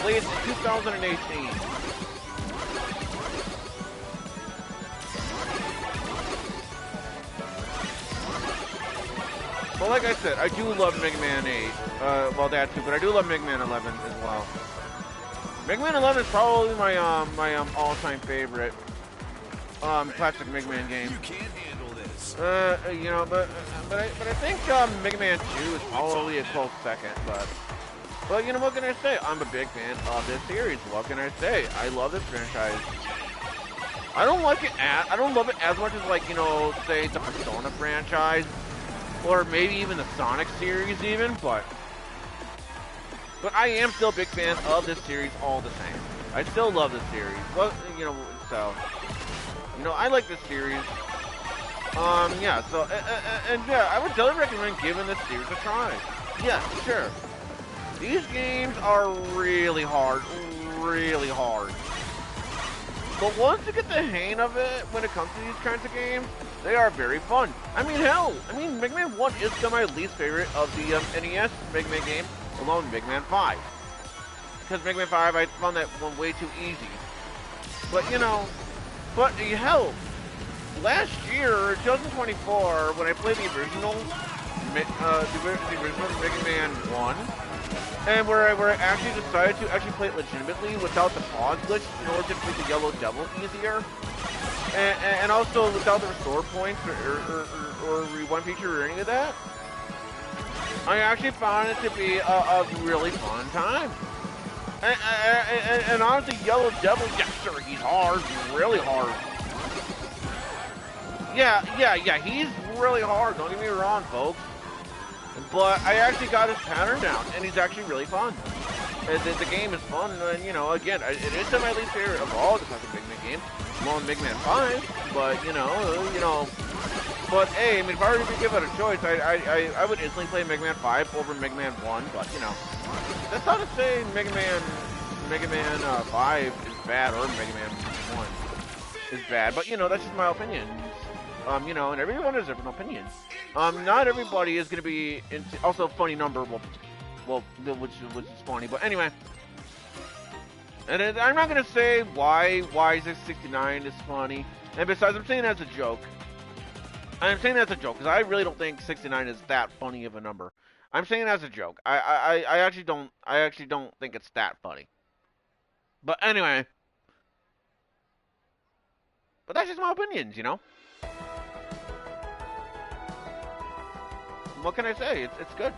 released in 2018. Well, like I said, I do love Mega Man 8. Well, that too, but I do love Mega Man 11 as well. Mega Man 11 is probably my all-time favorite classic Mega Man game. You can't handle this. You know, but I think Mega Man 2 is probably a close second. But you know, what can I say? I'm a big fan of this series. What can I say? I love this franchise. I don't love it as much as, like, you know, say the Persona franchise, or maybe even the Sonic series, even. But I am still a big fan of this series all the same. I still love this series. Well, you know, so, you know, I like this series. Yeah, so, and yeah, I would totally recommend giving this series a try. Yeah, sure. These games are really hard. Really hard. But once you get the hang of it, when it comes to these kinds of games, they are very fun. I mean, hell, Mega Man 1 is still my least favorite of the NES Mega Man game, along with Mega Man 5. Because Mega Man 5, I found that one way too easy. But, you know, hell, last year, 2024, when I played the original Mega Man 1, and where I actually decided to actually play it legitimately without the pause glitch in order to make the Yellow Devil easier, and also without the restore points or rewind feature or any of that, I actually found it to be a really fun time. And honestly, Yellow Devil, yes sir, he's hard, really hard. Yeah, he's really hard, don't get me wrong, folks. But I actually got his pattern down, and he's actually really fun. The game is fun, and you know, again, it is my least favorite of all the fucking Mega Man games. I'm on Mega Man 5, but you know. But hey, I mean, if I were to give it a choice, I would instantly play Mega Man 5 over Mega Man 1. But you know, that's not to say Mega Man 5 is bad or Mega Man 1 is bad. But you know, that's just my opinion. You know, and everyone has different opinions. Not everybody is gonna be into. Also, funny number. Well, which is funny, but anyway. And I'm not gonna say why 69 is funny. And besides, I'm saying that's a joke. I'm saying that's a joke because I really don't think 69 is that funny of a number. I'm saying that's a joke. I actually don't think it's that funny. But anyway. But that's just my opinions, you know. What can I say? It's good.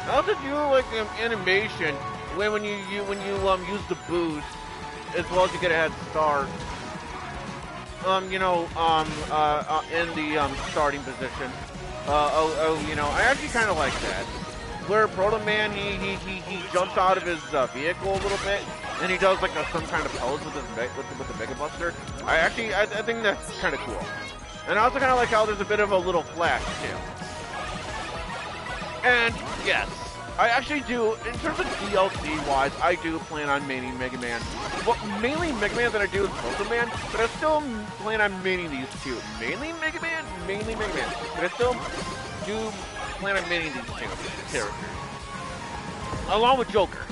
I also do like animation when you use the boost as well to get a head start. You know, in the starting position. You know, I actually kind of like that. Where Proto Man he jumps out of his vehicle a little bit and he does like some kind of pose with the Mega Buster. I think that's kind of cool. And I also kind of like how there's a bit of a little flash too. And yes, I actually do, in terms of DLC-wise, I do plan on maining Mega Man. Well, mainly Mega Man that I do is Proto Man, but I still plan on maining these two. Mainly Mega Man, but I still do plan on maining these two characters. Along with Joker.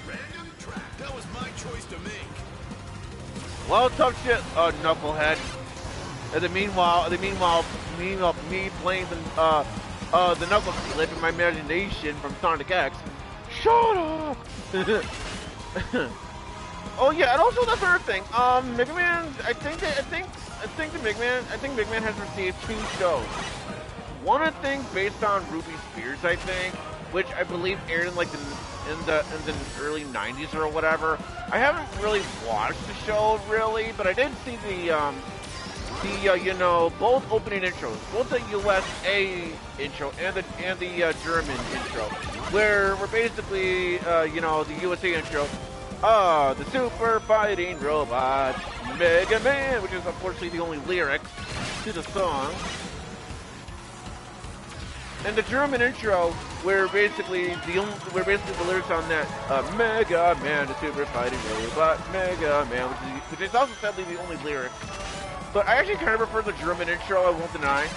Random track. That was my choice to make. Well, tough shit, Knucklehead. And then meanwhile, me playing the Knuckle Slip in my imagination from Sonic X. Shut up! Oh yeah, and also the third thing, Mega Man. I think Mega Man has received 2 shows. One, I think, based on Ruby Spears, I think, which I believe aired in like in the early '90s or whatever. I haven't really watched the show really, but I did see the you know, both opening intros, both the USA intro and the German intro, where we're basically you know, the USA intro, the super fighting robot Mega Man, which is unfortunately the only lyrics to the song, and the German intro, where basically the lyrics on that Mega Man, the super fighting robot Mega Man, which is also sadly the only lyric. But I actually kind of prefer the German intro, I won't deny.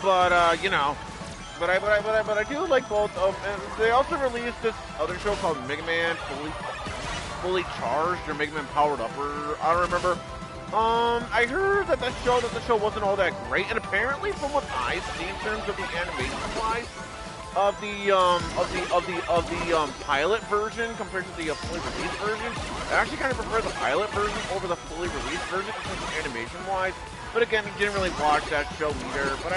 But, you know, but I do like both of them. And they also released this other show called Mega Man Fully Charged, or Mega Man Powered Up, or I don't remember. I heard that the show wasn't all that great, and apparently from what I've seen in terms of the animation-wise, of the pilot version compared to the fully released version. I actually kind of prefer the pilot version over the fully released version in terms of animation-wise. But again, I didn't really watch that show either. But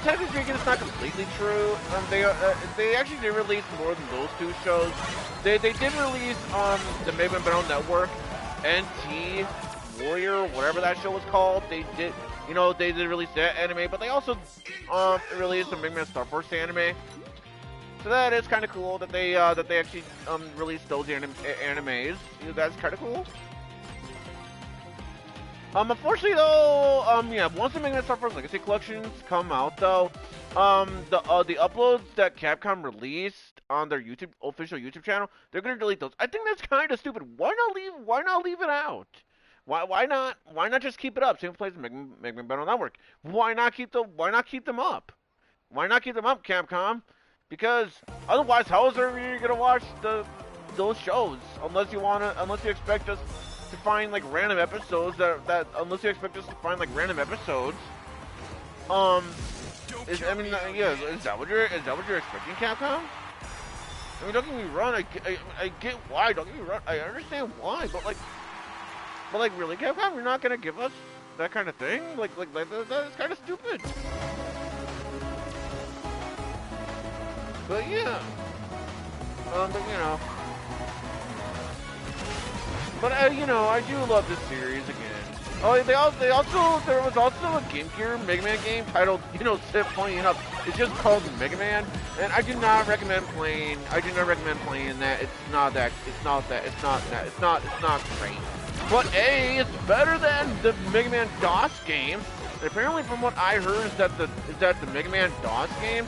technically speaking, it's not completely true. They actually did release more than those 2 shows. They did release the Mega Man Battle Network, NT Warrior, whatever that show was called. They did. You know, they did release that anime, but they also released the Mega Man Star Force anime. So that is kind of cool that they actually released those animes. You know, that's kind of cool. Unfortunately though, yeah, once the Mega Man Star Force Legacy collections come out though, the uploads that Capcom released on their official YouTube channel, they're gonna delete those. I think that's kind of stupid. Why not leave it out? Why not just keep it up? Same place as Mega Man Battle Network. Why not keep them up? Why not keep them up, Capcom? Because otherwise, how is everybody gonna watch those shows? Unless you expect us to find like random episodes that unless you expect us to find like random episodes. Is that what you're expecting, Capcom? I mean, don't get me wrong. I get why. Don't get me wrong. I understand why, but like really, Capcom, you're not gonna give us that kind of thing? Like that's kind of stupid. But yeah. But you know, I do love this series again. Oh, there was also a Game Gear Mega Man game titled, funny enough, it's just called Mega Man, and I do not recommend playing that. It's not great. But A, it's better than the Mega Man DOS games. And apparently, from what I heard, is that the Mega Man DOS game,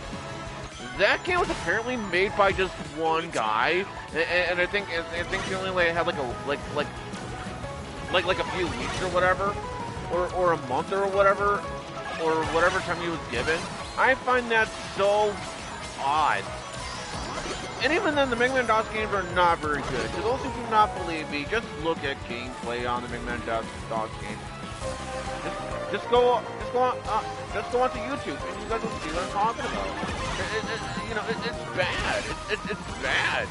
that game was apparently made by just one guy, and I think he only had like a few weeks or whatever, or a month or whatever time he was given. I find that so odd. And even then, the Mega Man DOS games are not very good. To those who do not believe me, just look at gameplay on the Mega Man DOS games. Just go onto YouTube, and you guys will see what I'm talking about. It's bad. It's bad.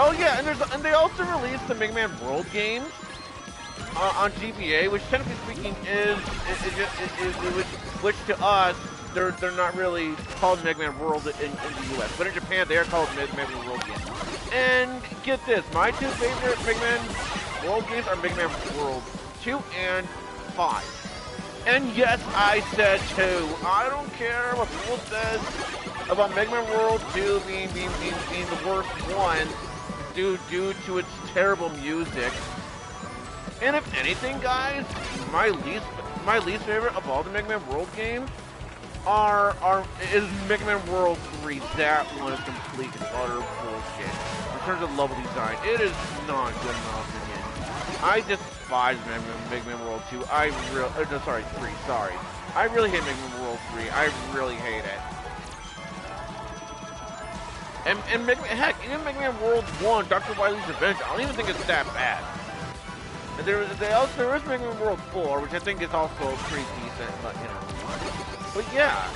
Oh yeah, and they also released the Mega Man World games on GBA, which technically speaking which to us they're not really called Mega Man World in the US, but in Japan they are called Mega Man World games. And get this, my two favorite Mega Man World games are Mega Man World 2 and 5. And yes, I said 2. I don't care what people says about Mega Man World 2 being the worst one due to its terrible music. And if anything, guys, my least favorite of all the Mega Man World games is Mega Man World 3. That one is complete and utter bullshit. In terms of level design, it is not good in my opinion. I despise Mega Man World 2. 3, sorry. I really hate Mega Man World 3. I really hate it. And heck, even Mega Man World 1, Dr. Wily's Revenge, I don't even think it's that bad. And there is Mega Man World 4, which I think is also pretty decent, but But yeah.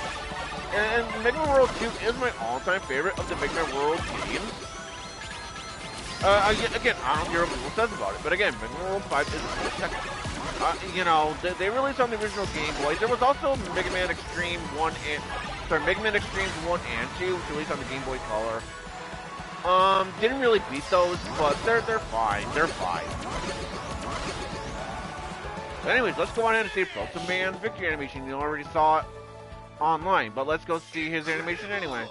And Mega Man World 2 is my all-time favorite of the Mega Man World games. Again, I don't care what people says about it, but again, Mega Man World 5 is they released on the original Game Boy. There was also Mega Man Extreme 1 Mega Man Extreme 1 and 2, which released on the Game Boy Color. Didn't really beat those, but they're fine. They're fine. But anyways, let's go on in and see Proto Man's victory animation. You already saw it online, but let's go see his animation anyway.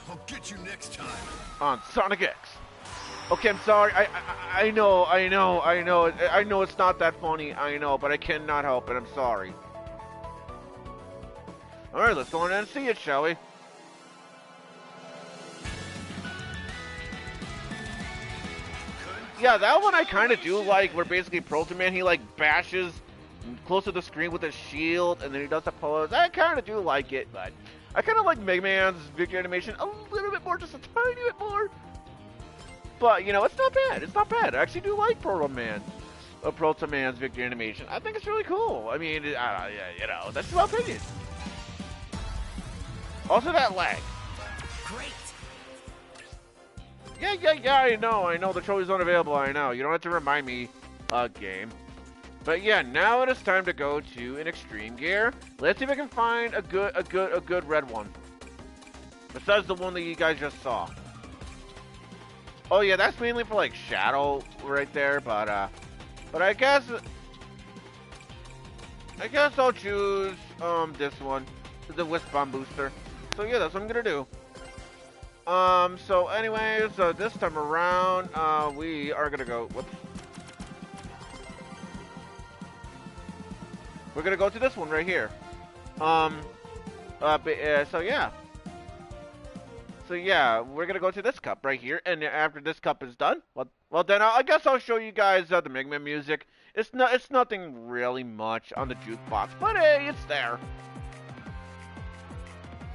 I'll get you next time. On Sonic X. Okay, I'm sorry. I know it's not that funny. I know, but I cannot help it. I'm sorry. All right, let's go on and see it, shall we? Yeah, that one I kind of do like, where basically Proto Man, he like bashes close to the screen with his shield, and then he does the pose. I kind of do like it, but I kind of like Mega Man's victory animation a little bit more, just a tiny bit more. But, it's not bad. It's not bad. I actually do like Proto Man's victory animation. I think it's really cool. I mean, that's my opinion. Also, that lag. Great. Yeah, I know. The trophy's unavailable, I know. You don't have to remind me, game. But yeah, now it is time to go to an extreme gear. Let's see if I can find a good red one. Besides the one that you guys just saw. Oh yeah, that's mainly for like shadow right there, but I guess I'll choose this one, the Wisp Bomb Booster. So yeah, that's what I'm gonna do. So anyways, this time around, we are gonna go. Whoops. We're gonna go to this one right here. So yeah. So yeah, we're gonna go to this cup right here, and after this cup is done, well then I guess I'll show you guys the Mega Man music. It's nothing really much on the jukebox, but hey, it's there.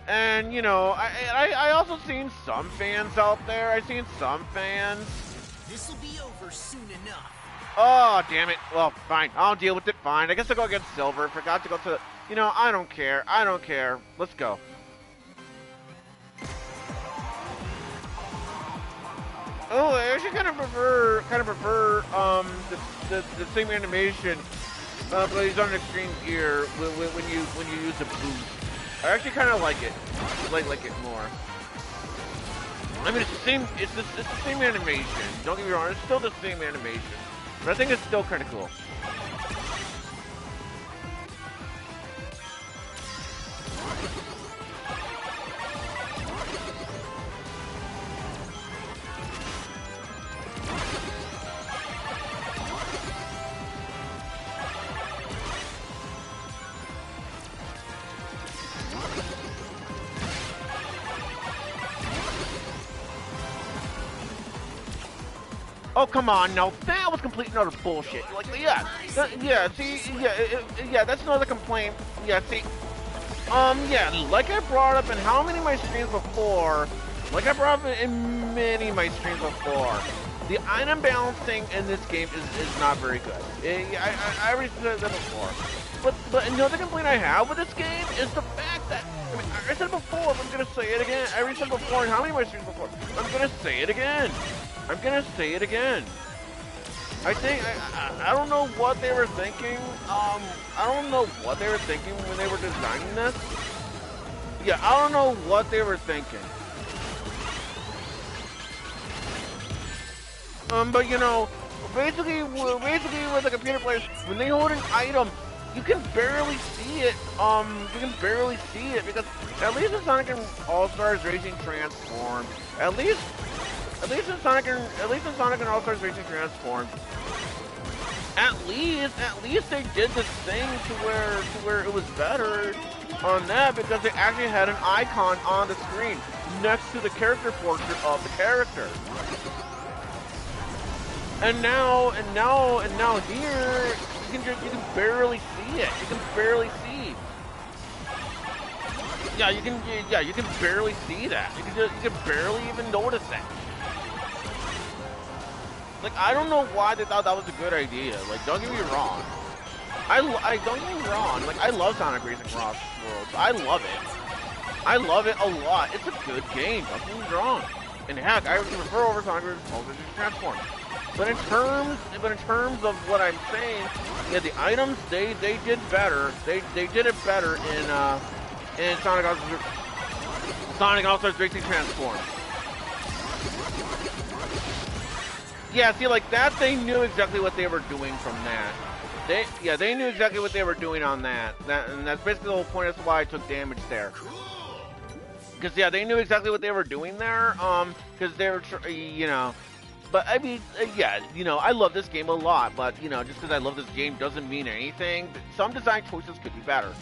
And you know, I also seen some fans out there. I seen some fans. This'll be over soon enough. Oh damn it! Well, fine, I'll deal with it. Fine. I guess I'll go against Silver. Forgot to go to. You know, I don't care. I don't care. Let's go. Oh, I actually kind of prefer the same animation, but he's on extreme gear when you use a boost. I actually kind of like it, like it more. I mean, it's the same animation. Don't get me wrong, it's still the same animation, but I think it's still kind of cool. Oh, come on, no, that was complete and utter bullshit. Like, yeah, yeah, that's another complaint. Yeah, see, yeah, like I brought up in how many of my streams before, like I brought up in many of my streams before, the item balancing in this game is not very good. I already said that before. But another complaint I have with this game is the fact that, I mean, I said it before, but I'm gonna say it again. I already said it before in how many of my streams before. I'm gonna say it again. I'm gonna say it again. I think, I don't know what they were thinking. I don't know what they were thinking when they were designing this. Yeah, I don't know what they were thinking. But you know, basically with the computer players, when they hold an item, you can barely see it. You can barely see it because at least in Sonic and All-Stars Racing Transformed, at least in Sonic and All-Stars Racing Transformed, at least they did this thing to where it was better on that because they actually had an icon on the screen next to the character portrait of the character. And now here you can barely see it. You can barely see. Yeah, you can barely see that. You can barely even notice it. Like, I don't know why they thought that was a good idea. Like, don't get me wrong. I don't get me wrong. Like, I love Sonic Racing Crossworlds. I love it. I love it a lot. It's a good game. Don't get me wrong. And heck, I would prefer over Sonic Racing Transform. But in terms of what I'm saying, yeah, the items they did better. They did it better in Sonic All-Stars Racing Transform. Yeah, see, like that, they knew exactly what they were doing from that. They knew exactly what they were doing on that. And that's basically the whole point as to why I took damage there. Because yeah, they knew exactly what they were doing there. Because they were, you know. But I mean, yeah, you know, I love this game a lot. But you know, just because I love this game doesn't mean anything. Some design choices could be better.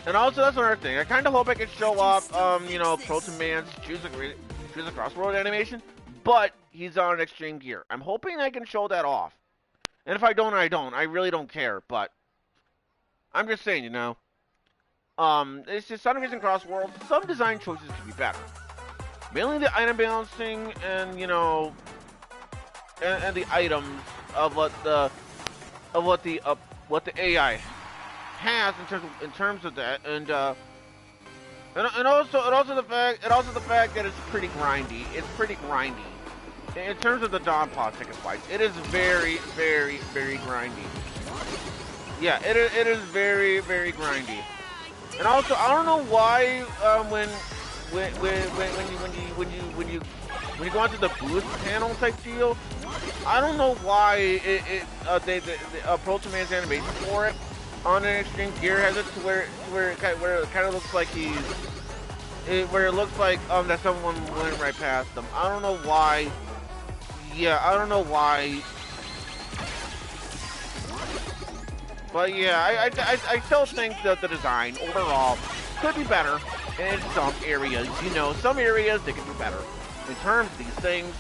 And also, that's another thing. I kind of hope I could show off, you know, Proto Man's Choose a Crossworld animation. But he's on extreme gear. I'm hoping I can show that off. And if I don't, I don't. I really don't care. But I'm just saying, you know. It's just Sonic Racing Crossworlds. Some design choices could be better. Mainly the item balancing and, you know, and the items of what the AI has in terms of that, and also the fact that it's pretty grindy. It's pretty grindy. In terms of the Dawn Pod ticket fights, it is very, very, very grindy. Yeah, it is very, very grindy. And also, I don't know why when you go onto the boost panel type deal, I don't know why Proto Man's animation for it on an extreme gear has it to where it kind of looks like where it looks like that someone went right past them. I don't know why. Yeah, I don't know why. But yeah, I still think that the design overall could be better. in some areas. You know, some areas they can do better. In terms of these things,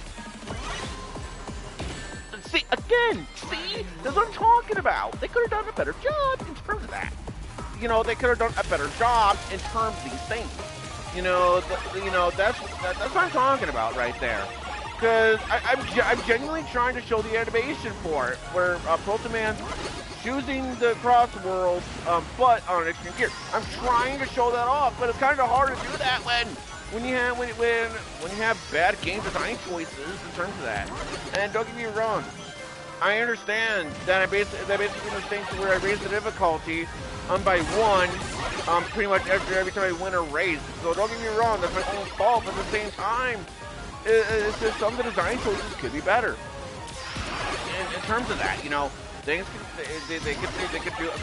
see, again, see? That's what I'm talking about. They could have done a better job in terms of that. You know, they could have done a better job in terms of these things. You know, that's what I'm talking about right there. Because I'm genuinely trying to show the animation for it, where Proto Man choosing the Crossworlds, but on extreme gear. I'm trying to show that off, but it's kind of hard to do that when you have bad game design choices in terms of that. And don't get me wrong, I understand that I basically do the thing to where I raise the difficulty by 1 pretty much every time I win a race. So don't get me wrong, that's my own fault. But at the same time, it's just some of the design choices could be better. In terms of that, you know, things they could do a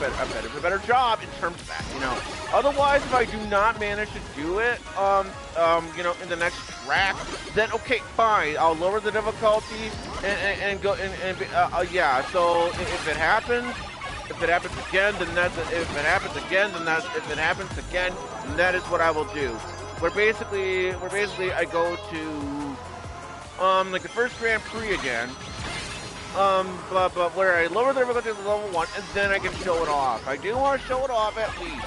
better job in terms of that, you know. Otherwise, if I do not manage to do it, you know, in the next track, then okay, fine, I'll lower the difficulty and go yeah. So if it happens again, then that is what I will do. Where basically I go to like the first Grand Prix again. But where I lower the difficulty to level 1, and then I can show it off. I do want to show it off at least,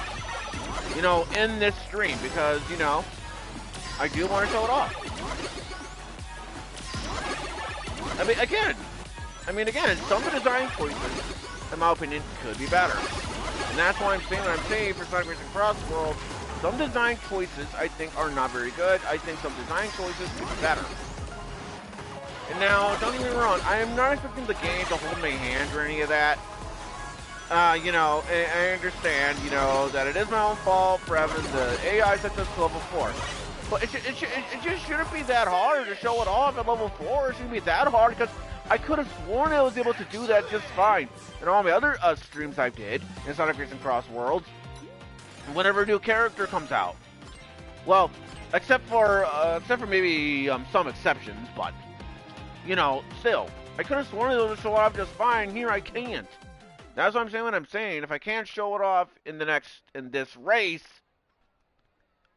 you know, in this stream, because, you know, I do want to show it off. I mean, again, some of the design choices, in my opinion, could be better. And that's why I'm saying what I'm saying for Sonic Racing Crossworlds. Some design choices, I think, are not very good. I think some design choices could be better. And now, don't get me wrong, I am not expecting the game to hold my hand or any of that. You know, I understand, you know, that it is my own fault for having the AI set to level 4. But it just shouldn't be that hard to show it off at level 4. It shouldn't be that hard, because I could have sworn I was able to do that just fine in all my other streams I did in Sonic Racing Crossworlds. Whenever a new character comes out. Well, except for maybe some exceptions, but... You know, still, I could have sworn it would show it off just fine. Here I can't. That's what I'm saying. What I'm saying, if I can't show it off in this race,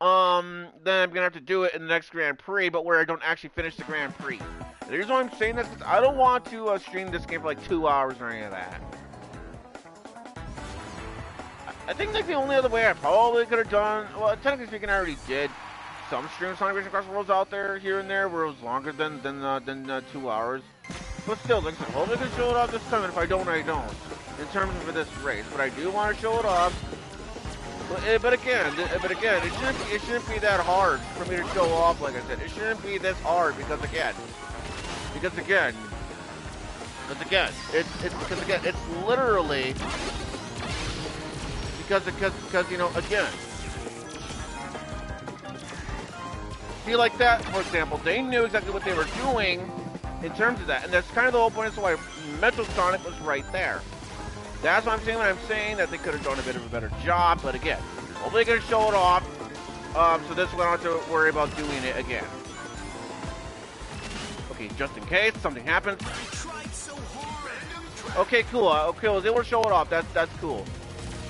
then I'm gonna have to do it in the next Grand Prix, but where I don't actually finish the Grand Prix. And the reason why I'm saying this is I don't want to stream this game for like 2 hours or any of that. I think like the only other way I probably could have done, well, technically speaking, I already did. Some streams Sonic Racing Crossworlds out there here and there where it was longer than 2 hours, but still, like I said, hopefully I can show it off this time. And if I don't, I don't. In terms of this race, but I do want to show it off. But again, it shouldn't be that hard for me to show off. Like I said, it shouldn't be this hard because again, it's literally because you know, again. See, like that, for example, they knew exactly what they were doing in terms of that, and that's kind of the whole point as to why Metal Sonic was right there. That's what I'm saying when I'm saying that they could have done a bit of a better job, but again, hopefully they're going to show it off, so this way I don't have to worry about doing it again. Okay, just in case something happens. Okay, cool. Okay, I was able to show it off. That's cool.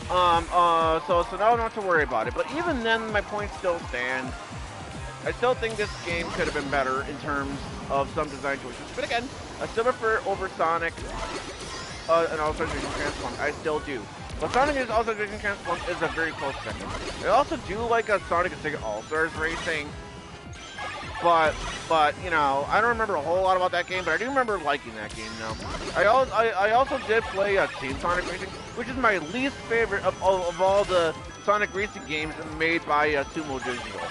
So now I don't have to worry about it. But even then, my point still stands. I still think this game could have been better in terms of some design choices. But again, I still prefer over Sonic and All-Star Racing Transform. I still do. But Sonic and All-Star Racing Transform is a very close second. I also do like a Sonic and Sega All-Stars Racing. But you know, I don't remember a whole lot about that game, but I do remember liking that game, you know. I also did play Team Sonic Racing, which is my least favorite of all the Sonic Racing games made by Sumo Digital.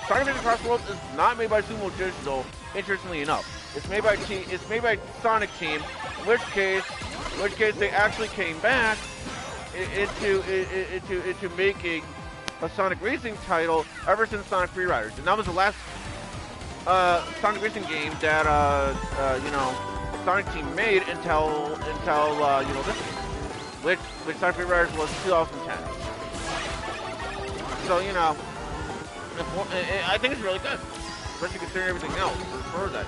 Sonic Racing Crossworlds is not made by Sumo Digital, interestingly enough. It's made by Sonic Team, in which case they actually came back into making a Sonic Racing title ever since Sonic Free Riders, and that was the last Sonic Racing game that you know, Sonic Team made until you know, this game, which Sonic Free Riders was 2010. So you know, I think it's really good, especially considering everything else for that.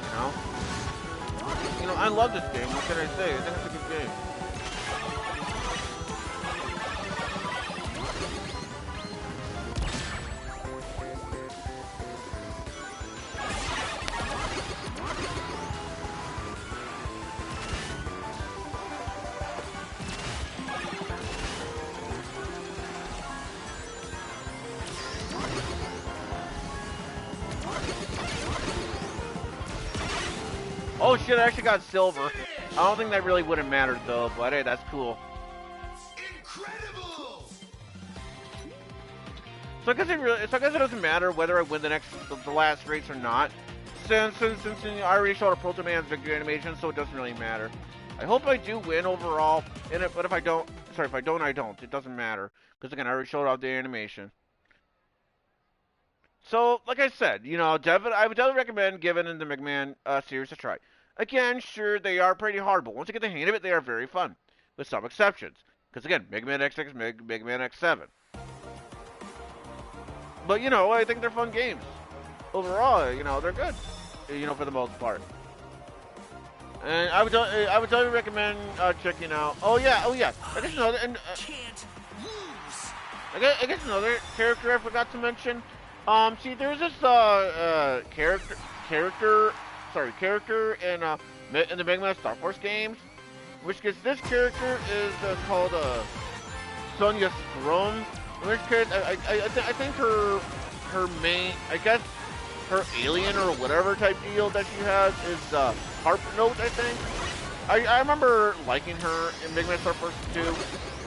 You know, I love this game. What can I say? I think it's a good game. Oh shit, I actually got silver. I don't think that really would have mattered though, but hey, that's cool. Incredible! So I guess it doesn't matter whether I win the last race or not, since I already showed a Proto Man's victory animation, so it doesn't really matter. I hope I do win overall in it, but if I don't, I don't. It doesn't matter because again, I already showed off the animation. So, like I said, you know, I would definitely recommend giving the Mega Man series a try. Again, sure, they are pretty hard, but once you get the hang of it, they are very fun, with some exceptions. Because again, Mega Man X6, Mega Man X7. But, you know, I think they're fun games. Overall, you know, they're good, you know, for the most part. And I would totally recommend checking out. Oh yeah. I guess another I guess another character I forgot to mention. See, there's this character in the Mega Man Star Force games, which gets this character is called Sonya Scrum. In which case, I think her main, I guess her alien or whatever type deal that she has is Harp Note, I think. I remember liking her in Mega Man Star Force 2,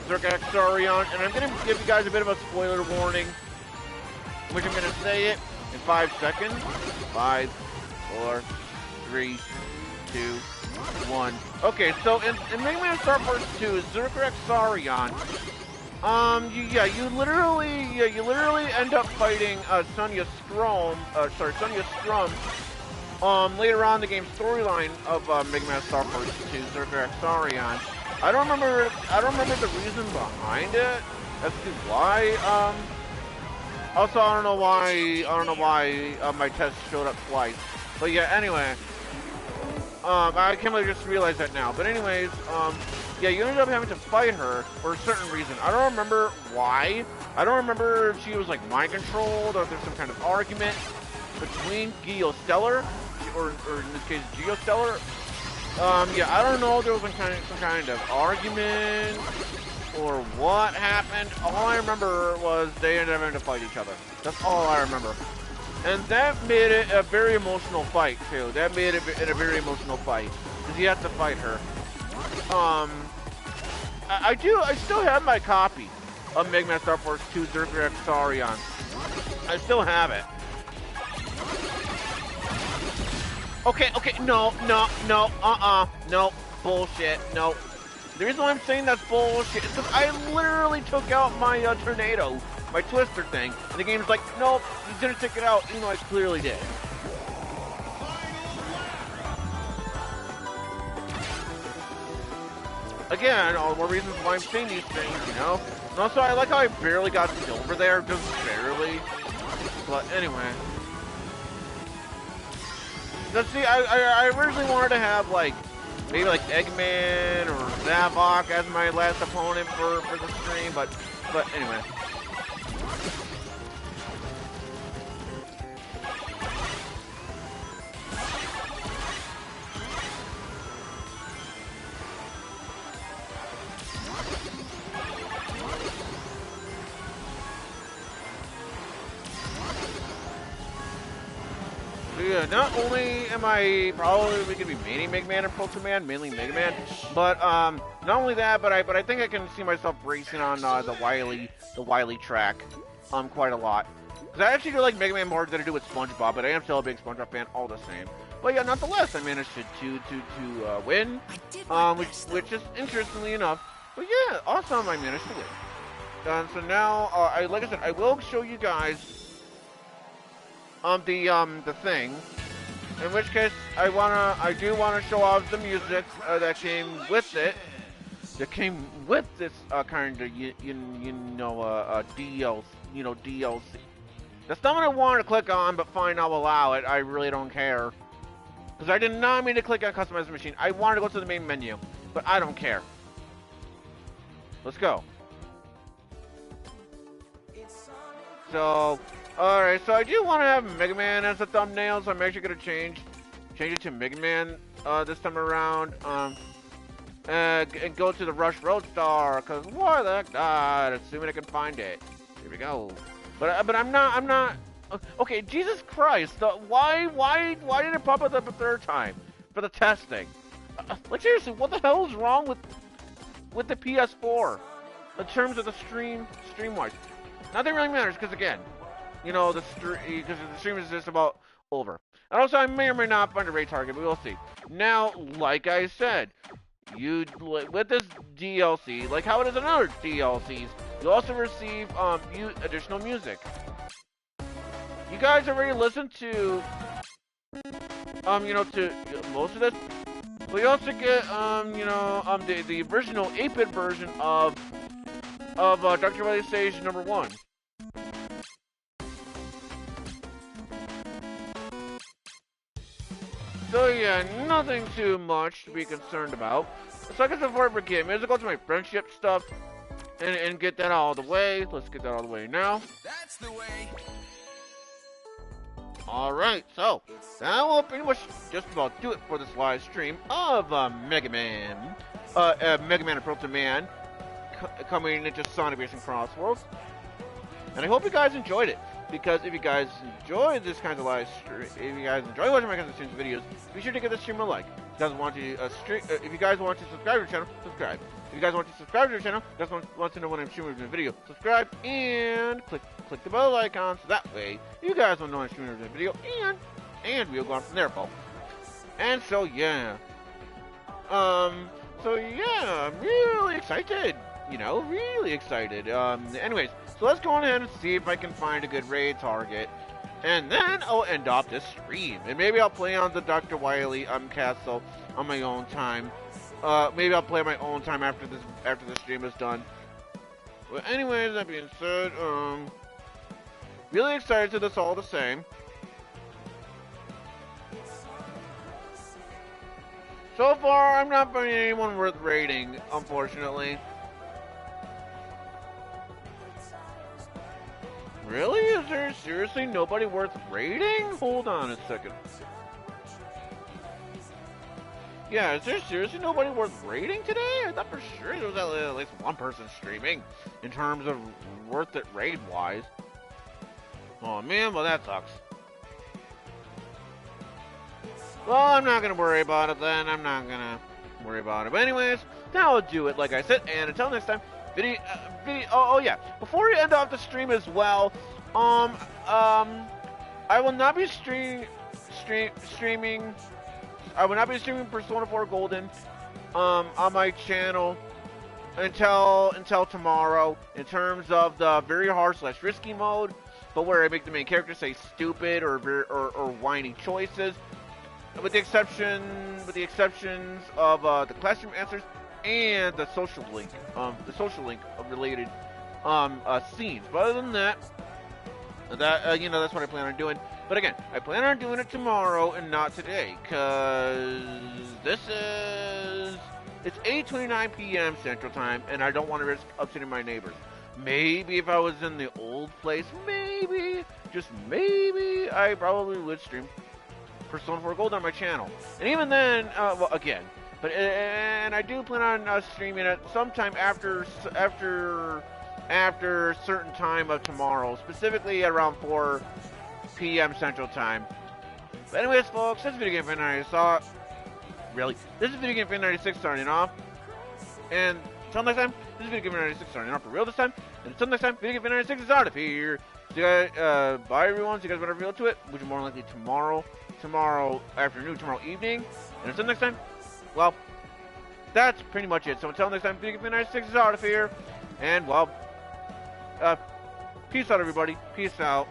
Zergax Sarion, and I'm gonna give you guys a bit of a spoiler warning, which I'm gonna say it in 5 seconds. 5, 4, 3, 2, 1. Okay, so in Mega Man Star Force 2, Zergax Sarion, you literally end up fighting Sonya Scrum, later on in the game's storyline of Mega Man Star Force 2, Zergax Sarion. I don't remember the reason behind it as to why. Also, I don't know why my test showed up twice. But yeah, anyway, I can't really just realize that now. But anyways, yeah, you ended up having to fight her for a certain reason. I don't remember why. I don't remember if she was like mind controlled or if there's some kind of argument between Geostellar, or in this case Geostellar. Yeah, I don't know if there was some kind of argument or what happened. All I remember was they ended up having to fight each other. That's all I remember. And that made it a very emotional fight too. That made it a very emotional fight because you have to fight her. I still have my copy of Mega Man Star Force 2 Zergax Sarion. I still have it. Okay, no, bullshit, no. The reason why I'm saying that's bullshit is because I literally took out my tornado, my twister thing, and the game's like, nope, you didn't take it out, even though I clearly did. Again, all the more reasons why I'm saying these things, you know? And also, I like how I barely got silver there, just barely. But anyway. Let's see, I originally wanted to have, like, maybe like Eggman or Zavok as my last opponent for the stream, but anyway. Yeah, not only am I probably going to be mainly Mega Man and Proto Man, mainly Mega Man, but not only that, but I think I can see myself racing on the Wily track quite a lot. Because I actually do like Mega Man more than I do with SpongeBob, but I am still a big SpongeBob fan all the same. But yeah, nonetheless, I managed to win, which is interestingly enough. But yeah, awesome, I managed to win. So now, like I said, I will show you guys the thing, in which case I do wanna show off the music that came with it. That came with this kind of DLC. That's not what I wanted to click on, but fine, I'll allow it. I really don't care because I did not mean to click on customize the machine. I wanted to go to the main menu, but I don't care. Let's go. So. Alright, so I do want to have Mega Man as a thumbnail, so I'm actually going to change it to Mega Man this time around, and go to the Rush Roadstar, because why the heck not, assuming I can find it. Here we go. But I'm not, okay, Jesus Christ, why did it pop up a third time? for the testing. Like seriously, what the hell is wrong with the PS4 in terms of the stream-wise? Nothing really matters because again, you know the stream is just about over. And also, I may or may not find a raid target, but we'll see. Now, like I said, with this DLC, like how it is in other DLCs, you also receive additional music. You guys already listened to to most of this. We also get the original 8-bit version of Dr. Wily Stage #1. So yeah, nothing too much to be concerned about. So I guess before I forget, maybe let's go to my friendship stuff and get that out of the way. Let's get that out of the way now. That's the way. Alright, so that will pretty much just about do it for this live stream of Mega Man and Proto Man coming into Sonic Racing Crossworlds. And I hope you guys enjoyed it, because if you guys enjoy this kind of live stream, if you guys enjoy watching my kinds of streams videos, be sure to give this stream a like. If you guys want to if you guys want to subscribe to the channel, subscribe. If you guys want to subscribe to the channel, you guys want to know when I'm streaming a video, subscribe and click the bell icon, so that way you guys will know when I'm streaming a video, and we'll go on from there, folks. And so yeah, I'm really excited. Really excited. Anyways, so let's go on ahead and see if I can find a good raid target, and then I'll end off this stream, and maybe I'll play on the Dr. Wily castle on my own time. Maybe I'll play my own time after the stream is done. But anyways, that being said, really excited to this all the same. So far, I'm not finding anyone worth raiding, unfortunately. Really? Is there seriously nobody worth raiding? Hold on a second. Yeah, is there seriously nobody worth raiding today? I thought for sure there was at least one person streaming in terms of worth it raid-wise. Oh man, well that sucks. Well, I'm not gonna worry about it then. I'm not gonna worry about it. But anyways, that'll do it, like I said. And until next time, oh yeah. Before we end off the stream as well, I will not be streaming. I will not be streaming Persona 4 Golden on my channel until tomorrow, in terms of the very hard / risky mode, but where I make the main character say stupid or whiny choices, with the exceptions of the classroom answers and the social link related scenes. But other than that, that's what I plan on doing. But again, I plan on doing it tomorrow and not today, cause it's 8:29 p.m. Central Time, and I don't want to risk upsetting my neighbors. Maybe if I was in the old place, just maybe, I probably would stream Persona 4 Gold on my channel. And even then, and I do plan on streaming it sometime after a certain time of tomorrow, specifically at around 4 p.m. Central Time. But anyways, folks, this is Video Game Fan 96. This is Video Game Fan 96 starting off. And until next time, this is Video Game Fan 96 starting off for real this time. And until next time, Video Game Fan 96 is out of here. So you guys, bye everyone. So you guys better feel to it, which is more likely tomorrow afternoon, tomorrow evening. And until next time, well, that's pretty much it. So until next time, Video Game Fan 96 is out of here. And well, peace out everybody. Peace out.